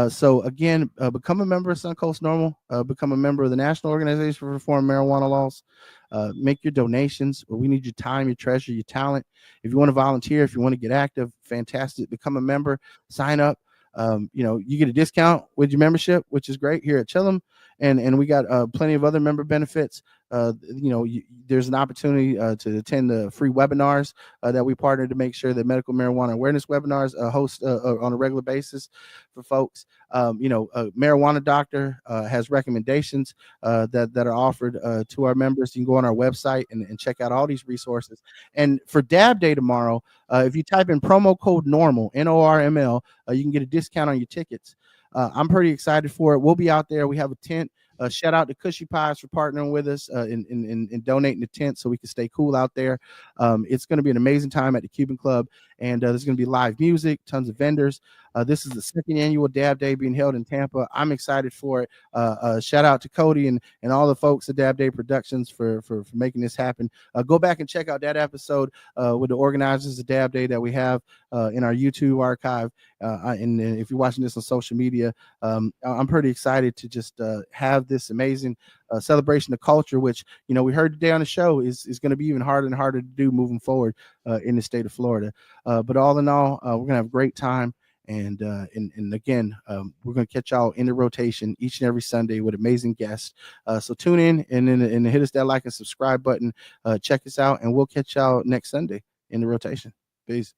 So again, become a member of Suncoast NORML, become a member of the National Organization for Reform Marijuana Laws, make your donations. We need your time, your treasure, your talent. If you want to volunteer, if you want to get active, fantastic. Become a member, sign up. You get a discount with your membership, which is great here at Chillum. and we got plenty of other member benefits. There's an opportunity to attend the free webinars that we partner to make sure that medical marijuana awareness webinars host on a regular basis for folks. Marijuana Doctor has recommendations that are offered to our members. You can go on our website and check out all these resources. And for Dab Day tomorrow, if you type in promo code NORML, NORML, you can get a discount on your tickets. I'm pretty excited for it. We'll be out there. We have a tent. Shout out to Cushy Pies for partnering with us in donating the tent so we can stay cool out there. It's going to be an amazing time at the Cuban Club, and there's going to be live music, tons of vendors. This is the second annual Dab Day being held in Tampa. I'm excited for it. Shout out to Cody and all the folks at Dab Day Productions for making this happen. Go back and check out that episode with the organizers of Dab Day that we have in our YouTube archive. And if you're watching this on social media, I'm pretty excited to just have this amazing celebration of culture, which we heard today on the show is going to be even harder and harder to do moving forward in the state of Florida. But all in all, we're gonna have a great time. And again, we're going to catch y'all in the rotation each and every Sunday with amazing guests. So tune in and hit us that like and subscribe button. Check us out, and we'll catch y'all next Sunday in the rotation. Peace.